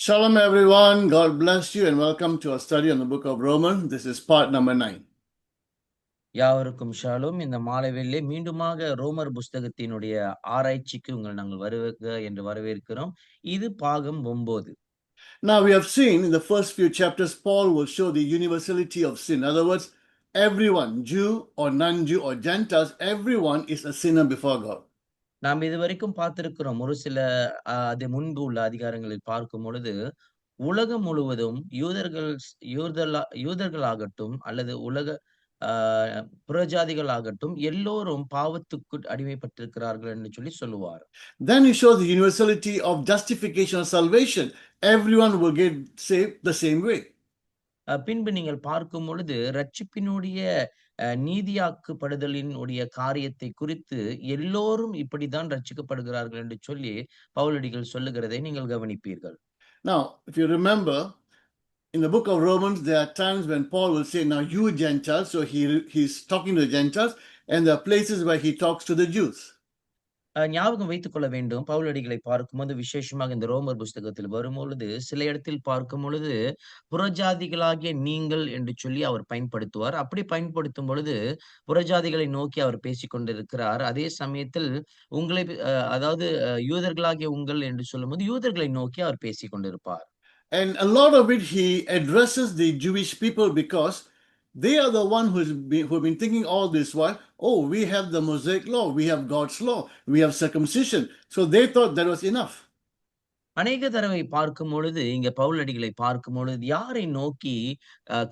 Shalom, everyone. God bless you and welcome to our study on the book of Romans. This is part number 9. யாவருக்கும் ஷாலும். இந்த மாலை வேளையிலே மீண்டுமாக ரோமர் புஸ்தகத்தினுடைய ஆராய்ச்சிக்கு நாங்கள் வருக என்று வரவேற்கிறோம். இது பாகம் 9. Now, we have seen in the first few chapters, Paul will show the universality of sin. In other words, everyone, Jew or non-Jew or Gentiles, everyone is a sinner before God. நாம் இதுவரைக்கும் பார்த்திருக்கிறோம். ஒரு சில அது முன்பு உள்ள அதிகாரங்களில் பார்க்கும் பொழுது, உலகம் முழுவதும் யூதர்களாகட்டும் அல்லது உலக ஆ புறஜாதிகளாகட்டும் எல்லோரும் பாவத்துக்கு அடிமைப்பட்டிருக்கிறார்கள் என்று சொல்லுவார். Then he shows the universality of justification or salvation. Everyone will get saved the same way. பின்பு நீங்கள் பார்க்கும் பொழுது ரட்சிப்பினுடைய நீதியாக்கப்படுதலின் உடைய காரியத்தை குறித்து எல்லோரும் இப்படித்தான் ரட்சிக்கப்படுகிறார்கள் என்று சொல்லி பவுலடிகள் சொல்லுகிறதை நீங்கள் கவனிப்பீர்கள். Now, if you remember, in the book of Romans, there are times when Paul will say, now you Gentiles, so he's talking to the Gentiles, and there are places where he talks to the Jews. ஞாபகம் வைத்துக் கொள்ள வேண்டும். பவுலடிகளை பார்க்கும்போது விசேஷமாக இந்த ரோமர் புஸ்தகத்தில் வரும்பொழுது சில இடத்தில் பார்க்கும் பொழுது புறஜாதிகளாகிய நீங்கள் என்று சொல்லி அவர் பயன்படுத்துவார். அப்படி பயன்படுத்தும் பொழுது புறஜாதிகளை நோக்கி அவர் பேசிக் கொண்டிருக்கிறார். அதே சமயத்தில் உங்களை அதாவது யூதர்களாகிய உங்கள் என்று சொல்லும்போது யூதர்களை நோக்கி அவர் பேசிக் கொண்டிருப்பார். And a lot of it he addresses the Jewish people because they are the one who've been thinking all this while, oh, we have the Mosaic law, we have God's law, we have circumcision. So they thought that was enough. அநேக தடவை பார்க்கும் பொழுது இங்க பவுலடிகளை பார்க்கும் பொழுது யாரை நோக்கி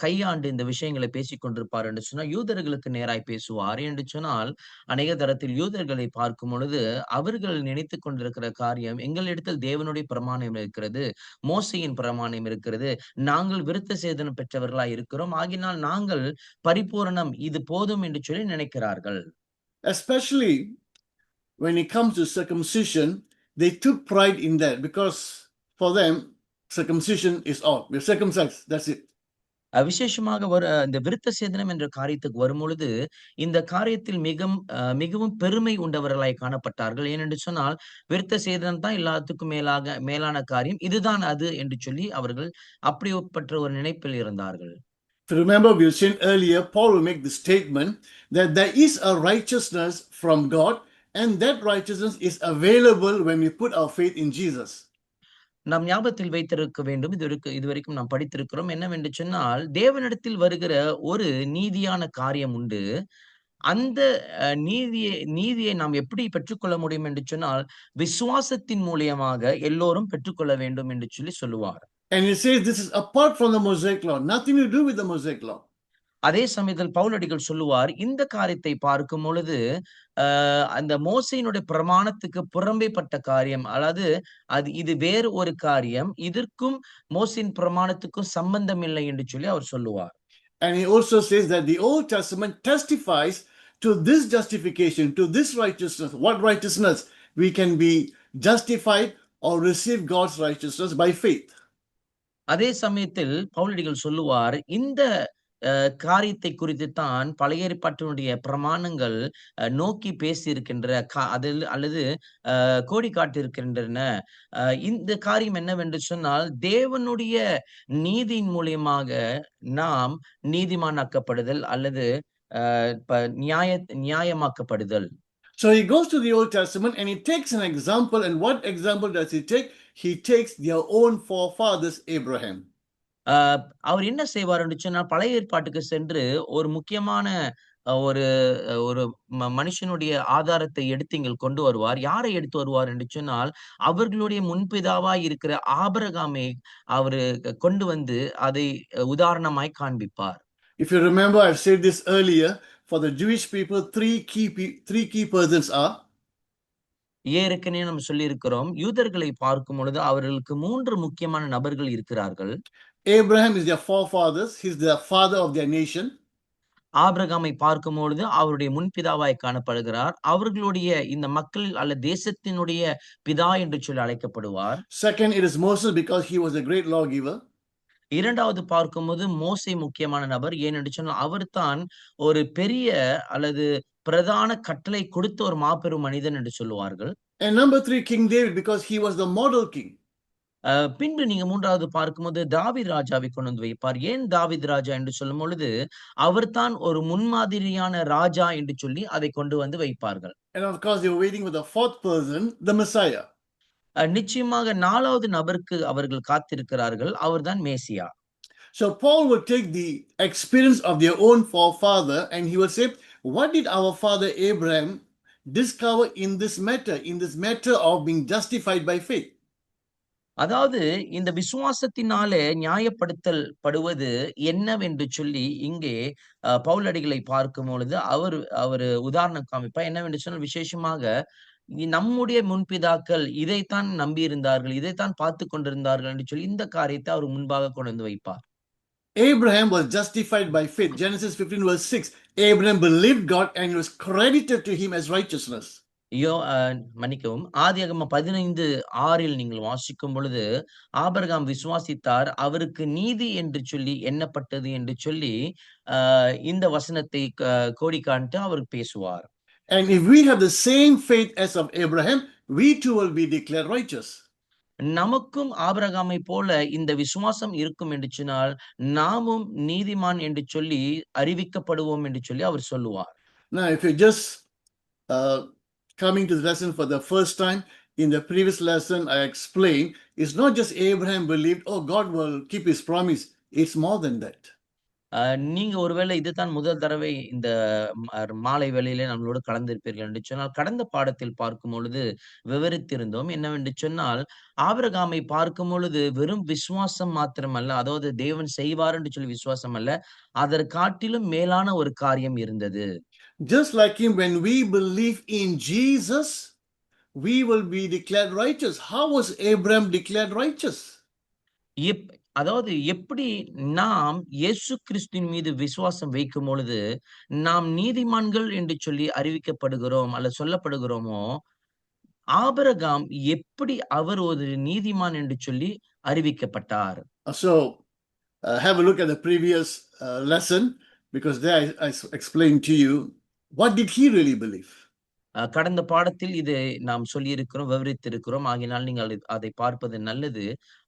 கையாண்டு இந்த விஷயங்களை பேசிக் கொண்டிருப்பார் என்று சொன்னால் யூதர்களுக்கு நேராய் பேசுவார் என்று சொன்னால் அநேக தரத்தில் யூதர்களை பார்க்கும் பொழுது அவர்கள் நினைத்துக் கொண்டிருக்கிற காரியம் எங்களிடத்தில் தேவனுடைய பிரமாணம் இருக்கிறது, மோசையின் பிரமாணம் இருக்கிறது, நாங்கள் விருத்த சேதனம் பெற்றவர்களாய் இருக்கிறோம், ஆகினால் நாங்கள் பரிபூரணம் இது போதும் என்று சொல்லி நினைக்கிறார்கள். Especially when it comes to circumcision, they took pride in that because for them circumcision is all. We're circumcised, that's it. விசேஷமாக இந்த விருத்த சேதனம் என்ற காரியத்துக்கு வரும்பொழுது இந்த காரியத்தில் மிகவும் பெருமை உண்டவர்களாய் காணப்பட்டார்கள். ஏனென்று சொன்னால் விருத்த சேதனம் தான் எல்லாத்துக்கும் மேலான காரியம், இதுதான் அது என்று சொல்லி அவர்கள் அப்படிப்பட்ட ஒரு நினைப்பில் இருந்தார்கள். If you remember, we seen earlier, Paul will make the statement that there is a righteousness from God, and that righteousness is available when we put our faith in Jesus. நாம் ஞாபகத்தில் வைத்திருக்க வேண்டும். இதுவரைக்கும் நாம் படித்திருக்கிறோம். என்னவென்று சொன்னால் தேவனிடத்தில் வருகிற ஒரு நீதியான காரியம் உண்டு. அந்த நீதியை நாம் எப்படி பெற்றுக்கொள்ள முடியும் என்று சொன்னால் விசுவாசத்தின் மூலியமாக எல்லோரும் பெற்றுக்கொள்ள வேண்டும் என்று சொல்லுவார். And he says this is apart from the Mosaic law, nothing to do with the Mosaic law. அதே சமயத்தில் பவுலடிகள் சொல்லுவார் இந்த காரியத்தை பார்க்கும் பொழுது அந்த மோசையினுடைய பிரமாணத்துக்கு புறம்பேப்பட்ட காரியம், அதாவது இது வேறு ஒரு காரியம், இதற்கும் மோசையின் பிரமாணத்துக்கும் சம்பந்தம் இல்லை என்று சொல்லி அவர் சொல்லுவார். And he also says that the Old Testament testifies to this justification, to this righteousness. What righteousness? We can be justified or receive God's righteousness by faith. அதே சமயத்தில் பவுலடிகள் சொல்லுவார் இந்த காரியத்தை குறித்து தான் பழைய ஏற்பாட்டினுடைய பிரமாணங்கள் நோக்கி பேசி இருக்கின்ற அதில் அல்லது கோடி காட்டியிருக்கின்றன. இந்த காரியம் என்னவென்று சொன்னால் தேவனுடைய நீதியின் மூலியமாக நாம் நீதிமானாக்கப்படுதல் அல்லது நியாயமாக்கப்படுதல். So he goes to the Old Testament and he takes an example. And what example does he take? He takes their own forefathers, Abraham. அவர் என்ன செய்வார் என்று சொன்னால் பழைய ஏற்பாட்டுக்கு சென்று ஒரு முக்கியமான ஒரு ஒரு மனுஷனுடைய ஆதாரத்தை எடுத்து இங்கே கொண்டு வருவார். யாரை எடுத்து வருவார் என்று சொன்னால் அவர்களுடைய முன்பிதாவாய் இருக்கிற ஆபிரகாமை அவரு கொண்டு வந்து அதை உதாரணமாய் காண்பிப்பார். If you remember, I've said this earlier, for the Jewish people, three key persons are. ஏற்கனவே நம்ம சொல்லி இருக்கிறோம். யூதர்களை பார்க்கும் பொழுது அவர்களுக்கு 3 முக்கியமான நபர்கள் இருக்கிறார்கள். Abraham is their forefathers. He's the father of their nation. ஆபிரகாமை பார்க்கும் பொழுது அவருடைய முன்பிதாவாய் காணப்படுகிறார். அவர்களுடைய இந்த மக்கள் அல்லது தேசத்தினுடைய பிதா என்று சொல்லி அழைக்கப்படுவார். Second, it is Moses because he was a great lawgiver. இரண்டாவது பார்க்கும்போது மோசே முக்கியமான நபர். ஏனென்று சொன்னால் அவர்தான் ஒரு பெரிய அல்லது பிரதான கட்டளை கொடுத்த ஒரு மாபெரும் மனிதன் என்று சொல்லுவார்கள். And number 3, King David, because he was the model king. பின்பு நீங்க 3வது பார்க்கும்போது தாவீது ராஜாவை கொண்டு வந்து வைப்பார். ஏன் தாவீது ராஜா என்று சொல்லும் பொழுது, அவர்தான் ஒரு முன்மாதிரியான ராஜா என்று சொல்லி அதை கொண்டு வந்து வைப்பார்கள். And of course, they were waiting for the fourth person, the Messiah. நிச்சயமாக 4வது நபருக்கு அவர்கள் காத்திருக்கிறார்கள். அவர்தான் மேசியா. So Paul would take the experience of their own forefather and he would say, what did our father Abraham discover in this matter of being justified by faith? அதாவது இந்த விசுவாசத்தினாலே ஞாயப்படுத்தல் படுவது என்னவென்று சொல்லி இங்கே பவுலடிகளை பார்க்கும் பொழுது அவரு உதாரணம் காமிப்பார். என்னவென்று சொன்னால் விசேஷமாக நம்முடைய முன்பிதாக்கள் இதைத்தான் நம்பியிருந்தார்கள், இதைத்தான் பார்த்து கொண்டிருந்தார்கள் என்று சொல்லி இந்த காரியத்தை அவர் முன்பாக கொண்டு வந்து வைப்பார். Abraham was justified by faith. Genesis 15 verse 6. Abraham believed God and it was credited to him as righteousness. மன்னிக்கவும். ஆதியாகமம் 15:6 நீங்கள் வாசிக்கும் பொழுது, ஆபிரகாம் விசுவாசித்தார், அவருக்கு நீதி என்று சொல்லி எண்ணப்பட்டது என்று சொல்லி, இந்த வசனத்தை கோடி காண்பித்து அவர் பேசுவார். And if we have the same faith as of Abraham, we too will be declared righteous. நமக்கும் ஆபிரகாமை போல இந்த விசுவாசம் இருக்கும் என்று சொன்னால், நாமும் நீதிமான் என்று சொல்லி அறிவிக்கப்படுவோம் என்று சொல்லி அவர் சொல்லுவார். Now, if you're just coming to the lesson for the first time, in the previous lesson I explained, it's not just Abraham believed, oh, God will keep his promise. It's more than that. நீங்க ஒருவேளை இதுதான் முதல் தடவை இந்த மாலை வேளையிலே நம்மளோடு கலந்திருப்பீர்கள் என்று சொன்னால், கடந்த பாடத்தில் பார்க்கும் பொழுது விவரித்திருந்தோம். என்னவென்று சொன்னால், ஆபிரகாமை பார்க்கும் பொழுது வெறும் விசுவாசம் மாத்திரமல்ல, அதாவது தேவன் செய்வார் என்று சொல்லி விசுவாசம் அல்ல, அதற்காட்டிலும் மேலான ஒரு காரியம் இருந்தது. Just like him, when we believe in Jesus, we will be declared righteous. How was Abraham declared righteous? அதாவது எப்படி நாம் இயேசு கிறிஸ்துவின் மீது விசுவாசம் வைக்கும் பொழுது நாம் நீதிமான்கள் என்று சொல்லி அறிவிக்கப்படுகிறோம் அல்ல சொல்லப்படுகிறோமோ, ஆபிரகாம் எப்படி அவர் ஒரு நீதிமான் என்று சொல்லி அறிவிக்கப்பட்டார். So have a look at the previous lesson, because there I explained to you what did he really believe. கடந்த பாடத்தில் இதை நாம் சொல்லியிருக்கிறோம், விவரித்திருக்கிறோம். ஆகினால் நீங்கள் அதை பார்ப்பது நல்லது.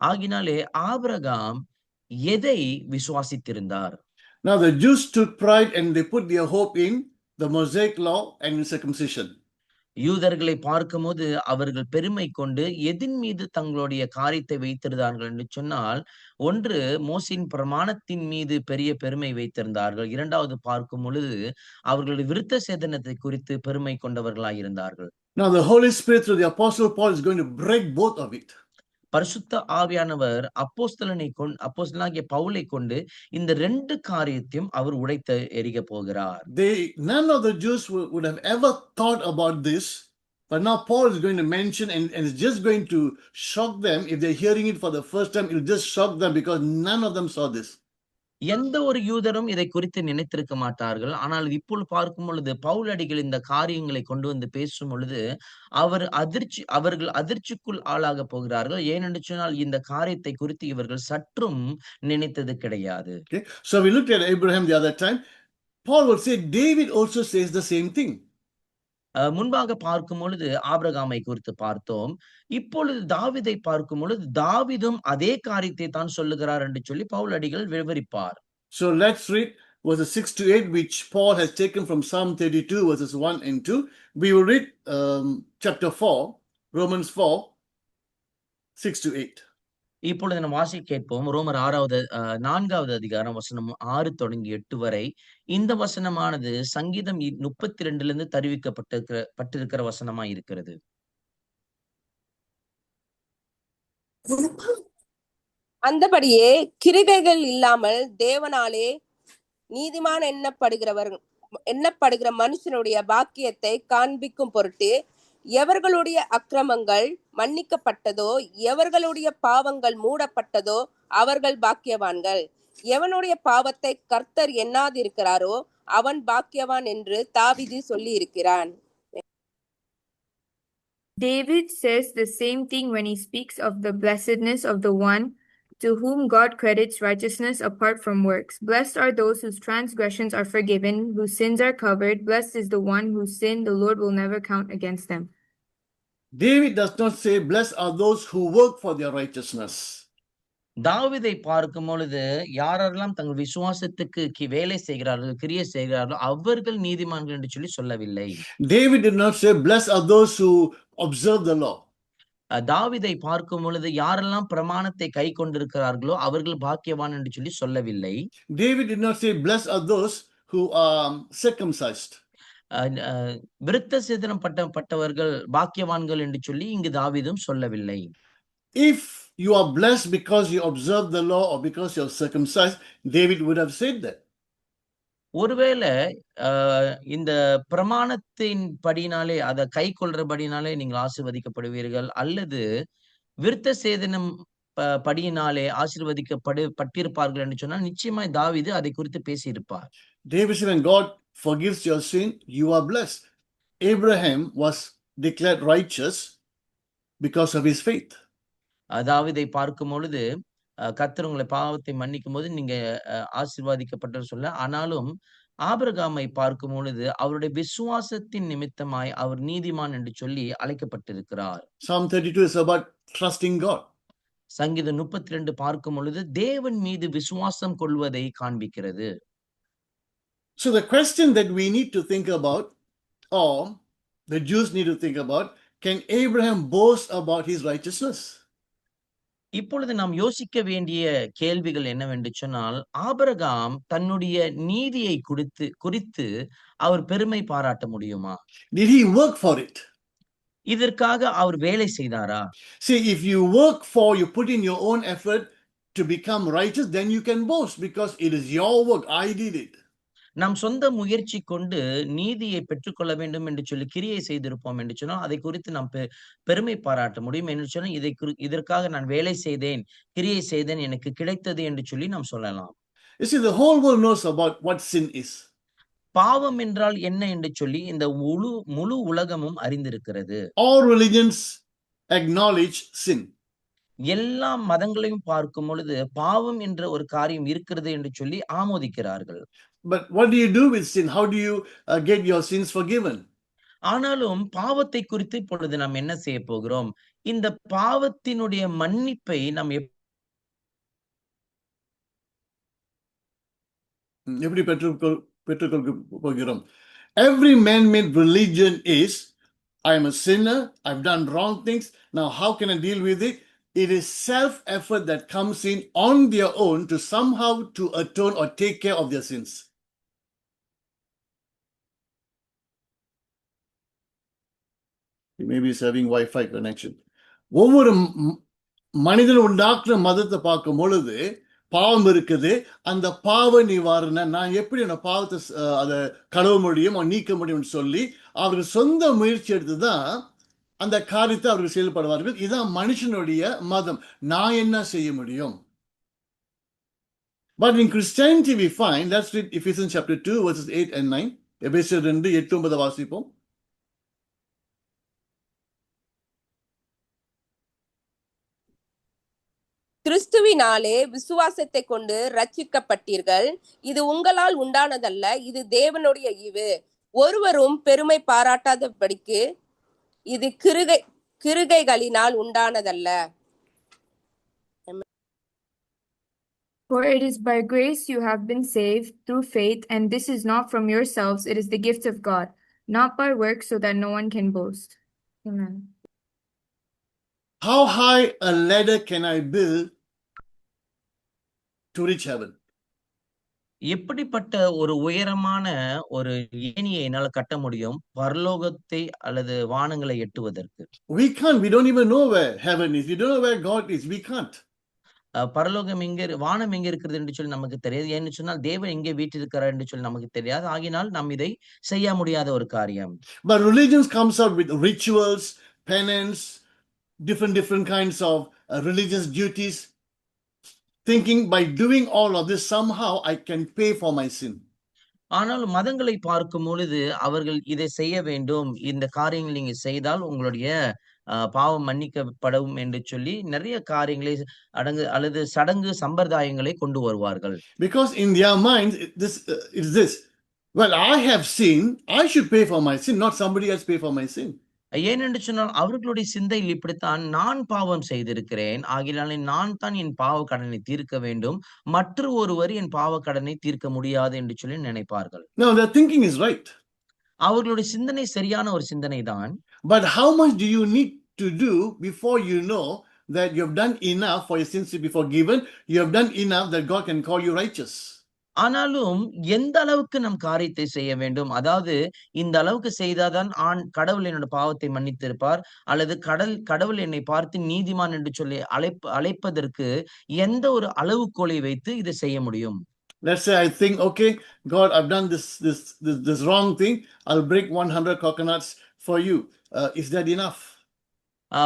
ஆகினாலே ஆபிரகாம் எதை விசுவாசித்திருந்தார்? Now the Jews took pride and they put their hope in the Mosaic law and in circumcision. யூதர்களை பார்க்கும்போது அவர்கள் பெருமை கொண்டு எதின் மீது தங்களுடைய காரியத்தை வைத்திருந்தார்கள் என்று சொன்னால், ஒன்று மோசேயின் பிரமாணத்தின் மீது பெரிய பெருமை வைத்திருந்தார்கள். 2வது பார்க்கும் பொழுது அவர்களுடைய விருத்த சேதனத்தை குறித்து பெருமை கொண்டவர்களாயிருந்தார்கள். Now the Holy Spirit through the Apostle Paul is going to break both of it. பரிசுத்த ஆவியானவர் அப்போஸ்தலனாகிய பவுலை கொண்டு இந்த 2 காரியத்தையும் அவர் உடைத்து எறிய போகிறார். None of the Jews would have ever thought about this, but now Paul is going to mention and it's just going to shock them. If they're hearing it for the first time, it'll just shock them because none of them saw this. எந்த ஒரு யூதரும் இதை குறித்து நினைத்திருக்க மாட்டார்கள். ஆனால் இப்பொழுது பார்க்கும் பொழுது பவுலடிகள் இந்த காரியங்களை கொண்டு வந்து பேசும் பொழுது அவர்கள் அதிர்ச்சிக்குள் ஆளாக போகிறார்கள். ஏனென்று சொன்னால் இந்த காரியத்தை குறித்து இவர்கள் சற்றும் நினைத்தது கிடையாது. Okay, so we looked at Abraham the other time. Paul will say David also says the same thing. முன்பாக பார்க்கும் பொழுது ஆபிரகாமை குறித்து பார்த்தோம். இப்பொழுது தாவீதை பார்க்கும் பொழுது தாவீதும் அதே காரியத்தை தான் சொல்லுகிறார் என்று சொல்லி பவுலடிகள் விவரிப்பார். So let's read verses 6 to 8, which Paul has taken from Psalm 32 verses 1 and 2. We will read chapter 4, Romans 4, 6 to 8. இப்பொழுது நம்ம வாசி கேட்போம். ரோமர் 4வது அதிகாரம் வசனம் 6 தொடங்கி 8 வரை. இந்த வசனமானது சங்கீதம் 32 தருவிக்கப்பட்டிருக்கிற வசனமா இருக்கிறது. அந்தபடியே கிரிகைகள் இல்லாமல் தேவனாலே நீதிமான் எண்ணப்படுகிற மனுஷனுடைய பாக்கியத்தை காண்பிக்கும் பொருட்டு எவர்களுடைய அக்கிரமங்கள் மன்னிக்கப்பட்டதோ எவர்களுடைய பாவங்கள் மூடப்பட்டதோ அவர்கள் பாக்கியவான்கள். எவனுடைய பாவத்தை கர்த்தர் எண்ணாதிருக்கிறாரோ அவன் பாக்கியவான் என்று தாவீது சொல்லி இருக்கிறான். David says the same thing when he speaks of the blessedness of the one to whom God credits righteousness apart from works. Blessed are those whose transgressions are forgiven, whose sins are covered. Blessed is the one whose sin the Lord will never count against them. David does not say, blessed are those who work for their righteousness. தாவீதை பார்க்கும் பொழுது யாரெல்லாம் தங்கள் விசுவாசத்துக்கு வேலை செய்கிறார்கள், கிரியை செய்கிறார்களோ அவர்கள் நீதிமான்கள் என்று சொல்லி சொல்லவில்லை. David did not say, blessed are those who observe the law. தாவீதை பார்க்கும் பொழுது யாரெல்லாம் பிரமாணத்தை கை கொண்டிருக்கிறார்களோ அவர்கள் பாக்கியவான் என்று சொல்லி சொல்லவில்லை. David did not say, blessed are those who are circumcised. விருத்த சேதனம் பட்டவர்கள் பாக்கியவான்கள் என்று சொல்லி இங்கு தாவீதும் சொல்லவில்லை. If you are blessed because you observe the law or because you are circumcised, David would have said that. ஒருவேளை இந்த பிரமாணத்தின் படினாலே அதை கை கொள்றபடினாலே நீங்கள் ஆசீர்வதிக்கப்படுவீர்கள், அல்லது விருத்த சேதனம் படியினாலே ஆசீர்வதிக்கப்பட்டிருப்பார்கள் என்று சொன்னால் நிச்சயமாய் தாவீது அதை குறித்து பேசியிருப்பார். David said, when God forgives your sin, you are blessed. Abraham was declared righteous because of his faith. தாவீதை பார்க்கும் பொழுது கர்த்தர் உங்களை பாவத்தை மன்னிக்கும் போது நீங்க ஆசீர்வாதிக்கப்பட்ட சொல்ல, ஆனாலும் ஆபிரகாமை பார்க்கும் பொழுது அவருடைய விசுவாசத்தின் நிமித்தமாய் அவர் நீதிமான் என்று சொல்லி அழைக்கப்பட்டிருக்கிறார். Psalm 32 is about trusting God. சங்கீதம் 32 பார்க்கும் பொழுது தேவன் மீது விசுவாசம் கொள்வதை காண்பிக்கிறது. So the question that we need to think about, or the Jews need to think about, can Abraham boast about his righteousness? இப்பொழுது நாம் யோசிக்க வேண்டிய கேள்விகள் என்னவென்று சொன்னால், ஆபிரகாம் தன்னுடைய நீதியை குறித்து அவர் பெருமை பாராட்ட முடியுமா? Did he work for it? இதற்காக அவர் வேலை செய்தாரா? See, if you work for, you put in your own effort to become righteous, then you can boast because it is your work. I did it. நாம் சொந்த முயற்சி கொண்டு நீதியை பெற்றுக்கொள்ள வேண்டும் என்று சொல்லி கிரியை செய்திருப்போம் என்று சொன்னால் அதை குறித்து நாம் பெருமை பாராட்ட முடியும் என்று சொன்னால் இதற்காக நான் வேலை செய்தேன், கிரியை செய்தேன், எனக்கு கிடைத்தது என்று சொல்லி நாம் சொல்லலாம். You see, the whole world knows about what sin is. பாவம் என்றால் என்ன என்று சொல்லி இந்த முழு உலகமும் அறிந்திருக்கிறது. All religions acknowledge sin. எல்லா மதங்களையும் பார்க்கும் பொழுது பாவம் என்ற ஒரு காரியம் இருக்கிறது என்று சொல்லி ஆமோதிக்கிறார்கள். But what do you do with sin? How do you get your sins forgiven? ஆனாலும் பாவத்தை குறித்து இப்பொழுது நாம் என்ன செய்ய போகிறோம்? இந்த பாவத்தினுடைய மன்னிப்பை நாம் எப்படி பெற்றுக்கொள்ள போகிறோம்? Every man-made religion is, I am a sinner, I've done wrong things, now how can I deal with it? It is self-effort that comes in on their own to somehow to atone or take care of their sins. He may be having Wi-Fi connection. ஒவ்வொரு மனிதன் உண்டாக்குற மதத்தை பார்க்கும் பொழுது பாவம் இருக்குது, அந்த பாவ நிவாரணம் நான் எப்படி அந்த பாவத்தை அதை கழுவ முடியும், நீக்க முடியும்னு சொல்லி அவர்கள் சொந்த முயற்சி எடுத்துதான் அந்த காரியத்தை அவர்கள் செயல்படுவார்கள். இதுதான் மனுஷனுடைய மதம். நான் என்ன செய்ய முடியும்? But in Christianity we find, let's read Ephesians chapter 2 verses 8 and 9. எபேசியர் 2 8 9 வாசிப்போம். கிறிஸ்துவினாலே விசுவாசத்தை கொண்டு ரட்சிக்கப்பட்டீர்கள். இது உங்களால் உண்டானதல்ல, இது தேவனுடைய ஈவு. ஒருவரும் பெருமை பாராட்டாதபடிக்கு இது கிருகைகளினால் உண்டானதல்ல. For it is by grace you have been saved through faith, and this is not from yourselves, it is the gift of God, not by works, so that no one can boast. Amen. How high a ladder can I build to reach heaven? எப்படிப்பட்ட ஒரு உயரமான ஒரு ஏணியை என்னால கட்ட முடியும் பரலோகத்தை அல்லது வானங்களை எட்டுவதற்கு? We can't. We don't even know where heaven is. We don't know where God is. We can't. பரலோகம் வானம் எங்க இருக்கிறது என்று சொல்லி நமக்கு தெரியாது. ஏன்னு சொன்னால் தேவன் எங்கே வீற்றிருக்கிறார் என்று சொல்லி நமக்கு தெரியாது. ஆகினால் நாம் இதை செய்ய முடியாத ஒரு காரியம். But religions comes out with rituals, penance, different kinds of religious duties, thinking by doing all of this somehow I can pay for my sin. ஆனால் மதங்களை பார்க்கும் பொழுது அவர்கள் இதை செய்ய வேண்டும், இந்த காரியங்கள் நீங்க செய்தால் உங்களுடைய பாவம் மன்னிக்கப்படும் என்று சொல்லி நிறைய காரியங்களை அல்லது சடங்கு சம்பிரதாயங்களை கொண்டு வருவார்கள். Because in their minds is this, well, I have sinned, I should pay for my sin, not somebody else pay for my sin. ஏனென்று சொன்னால் அவர்களுடைய சிந்தையில் இப்படித்தான், நான் பாவம் செய்திருக்கிறேன், ஆகையினாலே நான் தான் என் பாவ கடனை தீர்க்க வேண்டும், மற்ற ஒருவர் என் பாவ கடனை தீர்க்க முடியாது என்று சொல்லி நினைப்பார்கள். Now, their thinking is right. அவர்களுடைய சிந்தனை சரியான ஒரு சிந்தனை தான். But how much do you need to do before you know that you have done enough for your sins to be forgiven? You have done enough that God can call you righteous. ஆனாலும் எந்த அளவுக்கு நம் காரியத்தை செய்ய வேண்டும், அதாவது இந்த அளவுக்கு செய்தாதான் கடவுள் என்னோட பாவத்தை மன்னித்திருப்பார், அல்லது கடவுள் என்னை பார்த்து நீதிமான் என்று சொல்லி அழைப்பதற்கு எந்த ஒரு அளவுகோலை வைத்து இதை செய்ய முடியும்? Let's say I think, okay, God, I've done this wrong thing. I'll break 100 coconuts for you. Is that enough?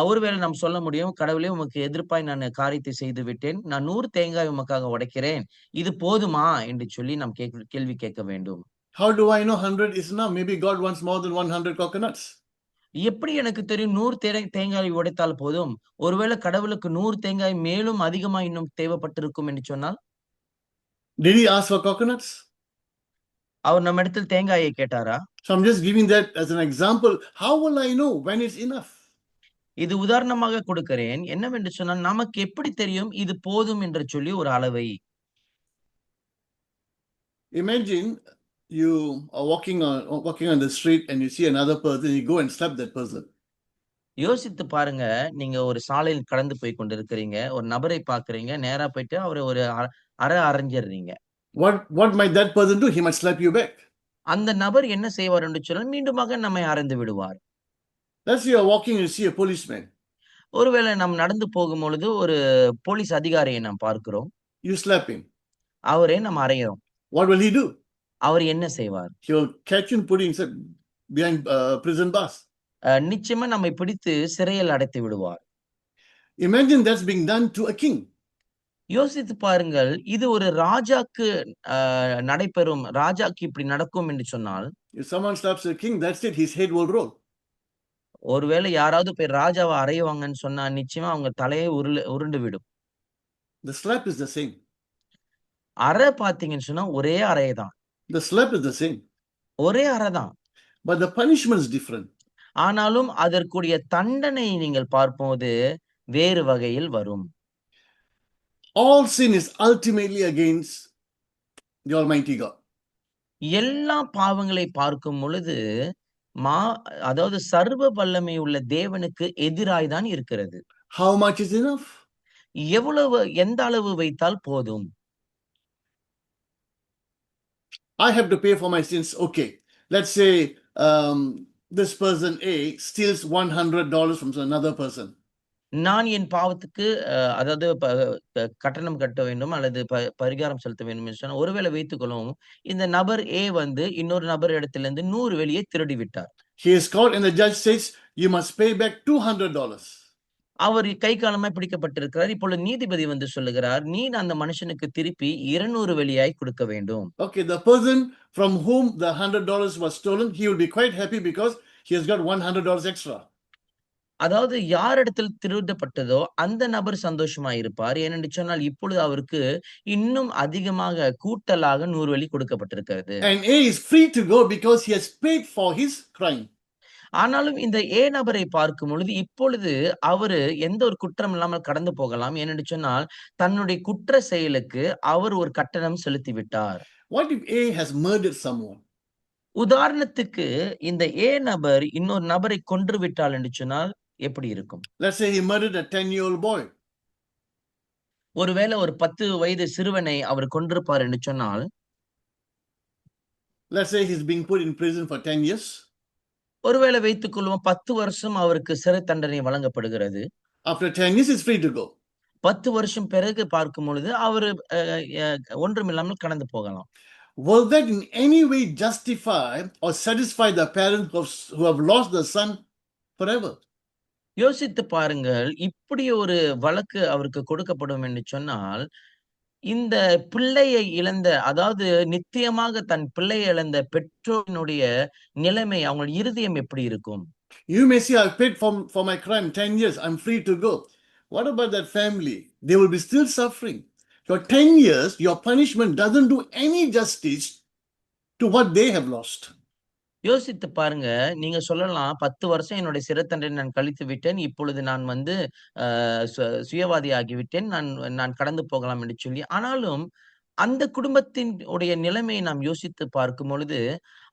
ஒருவேளை நாம் சொல்ல முடியும், கடவுளே உமக்கு எதிர்ப்பாய் நான் காரியத்தை செய்து விட்டேன், நான் 100 தேங்காய் உமக்காக உடைக்கிறேன், இது போதுமா என்று சொல்லி நாம் கேள்வி கேட்க வேண்டும். How do I know 100 is enough? Maybe God wants more than 100 coconuts. எப்படி எனக்கு தெரியும் 100 தேங்காய் உடைத்தால் போதும்? ஒருவேளை கடவுளுக்கு 100 தேங்காய் மேலும் அதிகமா இன்னும் தேவைப்பட்டிருக்கும் என்று சொன்னால்? Did he ask for coconuts? அவர் நம்ம இடத்தில் தேங்காயை கேட்டாரா? So I'm just giving that as an example. How will I know when it's enough? இது உதாரணமாக கொடுக்கிறேன். என்னவென்று சொன்னால், நமக்கு எப்படி தெரியும் இது போதும் என்று சொல்லி ஒரு அளவை? Imagine you are walking on the street and you see another person, you go and slap that person. யோசித்து பாருங்க, நீங்க ஒரு சாலையில் கடந்து போய் கொண்டிருக்கிறீங்க, ஒரு நபரை பார்க்கிறீங்க, நேரா போயிட்டு அவரை ஒரு அரைஞ்சிடுறீங்க. What might that person do? He might slap you back. அந்த நபர் என்ன செய்வார் என்று சொன்னால், மீண்டுமாக நம்மை அறைந்து விடுவார். Let's say you are walking and you see a policeman. ஒருவேளை நாம் நடந்து போகும்பொழுது ஒரு போலீஸ் அதிகாரியை நாம் பார்க்கிறோம். You slap him. அவரை நாம் அறைகிறோம். What will he do? அவர் என்ன செய்வார்? He will catch you and put you inside behind prison bars. நிச்சயமா நம்மை பிடித்து சிறையில் அடைத்து விடுவார். Imagine that's being done to a king. யோசித்து பாருங்கள், இது ஒரு ராஜாக்கு நடைபெறும், ராஜாக்கு இப்படி நடக்கும் என்று சொன்னால், If someone slaps a king, that's it, his head will roll. ஒருவேளை யாராவது போய் ராஜாவை அறையுவாங்கன்னு சொன்னா நிச்சயமா அவங்க தலையே உருண்டு விடும். The slap is the same. அறை பாத்தீங்கன்னு சொன்னா ஒரே அறை தான். The slap is the same. ஒரே அறை தான். But the punishment is different. ஆனாலும் அதற்குரிய தண்டனை நீங்கள் பார்ப்போது வேறு வகையில் வரும். All sin is ultimately against the Almighty God. எல்லா பாவங்களை பார்க்கும் பொழுது அதாவது சர்வ வல்லமை உள்ள தேவனுக்கு எதிராய் தான் இருக்கிறது. How much is enough? எந்த அளவு வைத்தால் போதும்? I have to pay for my sins. Okay, let's say this person A steals $100 from another person. நான் என் பாவத்துக்கு அதாவது கட்டணம் கட்ட வேண்டும் அல்லது பரிகாரம் செலுத்த வேண்டும் என்று சொன்னால், ஒருவேளை வைத்துக் கொள்ளும், இந்த நபர் ஏ வந்து இன்னொரு நபர் இடத்திலிருந்து 100 வெளியே திருடி விட்டார். He is caught and the judge says you must pay back $200. அவர் கை காலமாய் பிடிக்கப்பட்டிருக்கிறார். இப்பொழுது நீதிபதி வந்து சொல்லுகிறார், நீ அந்த மனுஷனுக்கு திருப்பி 200 வெளியாய் கொடுக்க வேண்டும். Okay, the person from whom the $100 was stolen, he will be quite happy because he has got $100 extra. அதாவது யாரிடத்தில் திருடப்பட்டதோ அந்த நபர் சந்தோஷமா இருப்பார். ஏனென்று சொன்னால் இப்பொழுது அவருக்கு இன்னும் அதிகமாக கூட்டலாக 100 வெளி கொடுக்கப்பட்டிருக்கிறது. And A is free to go because he has paid for his crime. ஆனாலும் இந்த ஏ நபரை பார்க்கும் பொழுது இப்பொழுது அவரு எந்த ஒரு குற்றம் இல்லாமல் கடந்து போகலாம். ஏனென்று சொன்னால் தன்னுடைய குற்ற செயலுக்கு அவர் ஒரு கட்டணம் செலுத்தி விட்டார். What if A has murdered someone? உதாரணத்துக்கு இந்த ஏ நபர் இன்னொரு நபரை கொன்று விட்டால் என்று சொன்னால் எப்படி இருக்கும்? Let's say he murdered a 10-year-old boy. ஒருவேளை ஒரு 10 வயது சிறுவனை அவர் கொன்றிருப்பார் என்று சொன்னால், let's say he's being put in prison for 10 years. ஒருவேளை வைத்துக் கொள்வோம் 10 வருஷம் அவருக்கு சிறை தண்டனை வழங்கப்படுகிறது. After 10 years he's free to go. 10 வருஷம் பிறகு பார்க்கும் பொழுது அவரு ஒன்றுமில்லாமல் கடந்து போகலாம். Will that in any way justify or satisfy the parents who have lost the son forever? யோசித்து பாருங்கள், இப்படி ஒரு வழக்கு அவருக்கு கொடுக்கப்படும் என்று சொன்னால், இந்த பிள்ளையை இழந்த, அதாவது நித்தியமாக தன் பிள்ளையை இழந்த பெற்றோரினுடைய நிலைமை, அவங்க இருதயம் எப்படி இருக்கும்? You may say, I've paid for my crime 10 years, I'm free to go. What about that family? They will be still suffering. For 10 years, your punishment doesn't do any justice to what they have lost. யோசித்து பாருங்க. நீங்க சொல்லலாம் 10 வருஷம் என்னுடைய சிறை தண்டனை நான் கழித்து விட்டேன். இப்பொழுது நான் வந்து அ சுயவாதி ஆகிவிட்டேன். நான் கடந்து போகலாம் என்று சொல்லி. ஆனாலும் அந்த குடும்பத்தின் உடைய நிலைமையை நாம் யோசித்து பார்க்கும் பொழுது,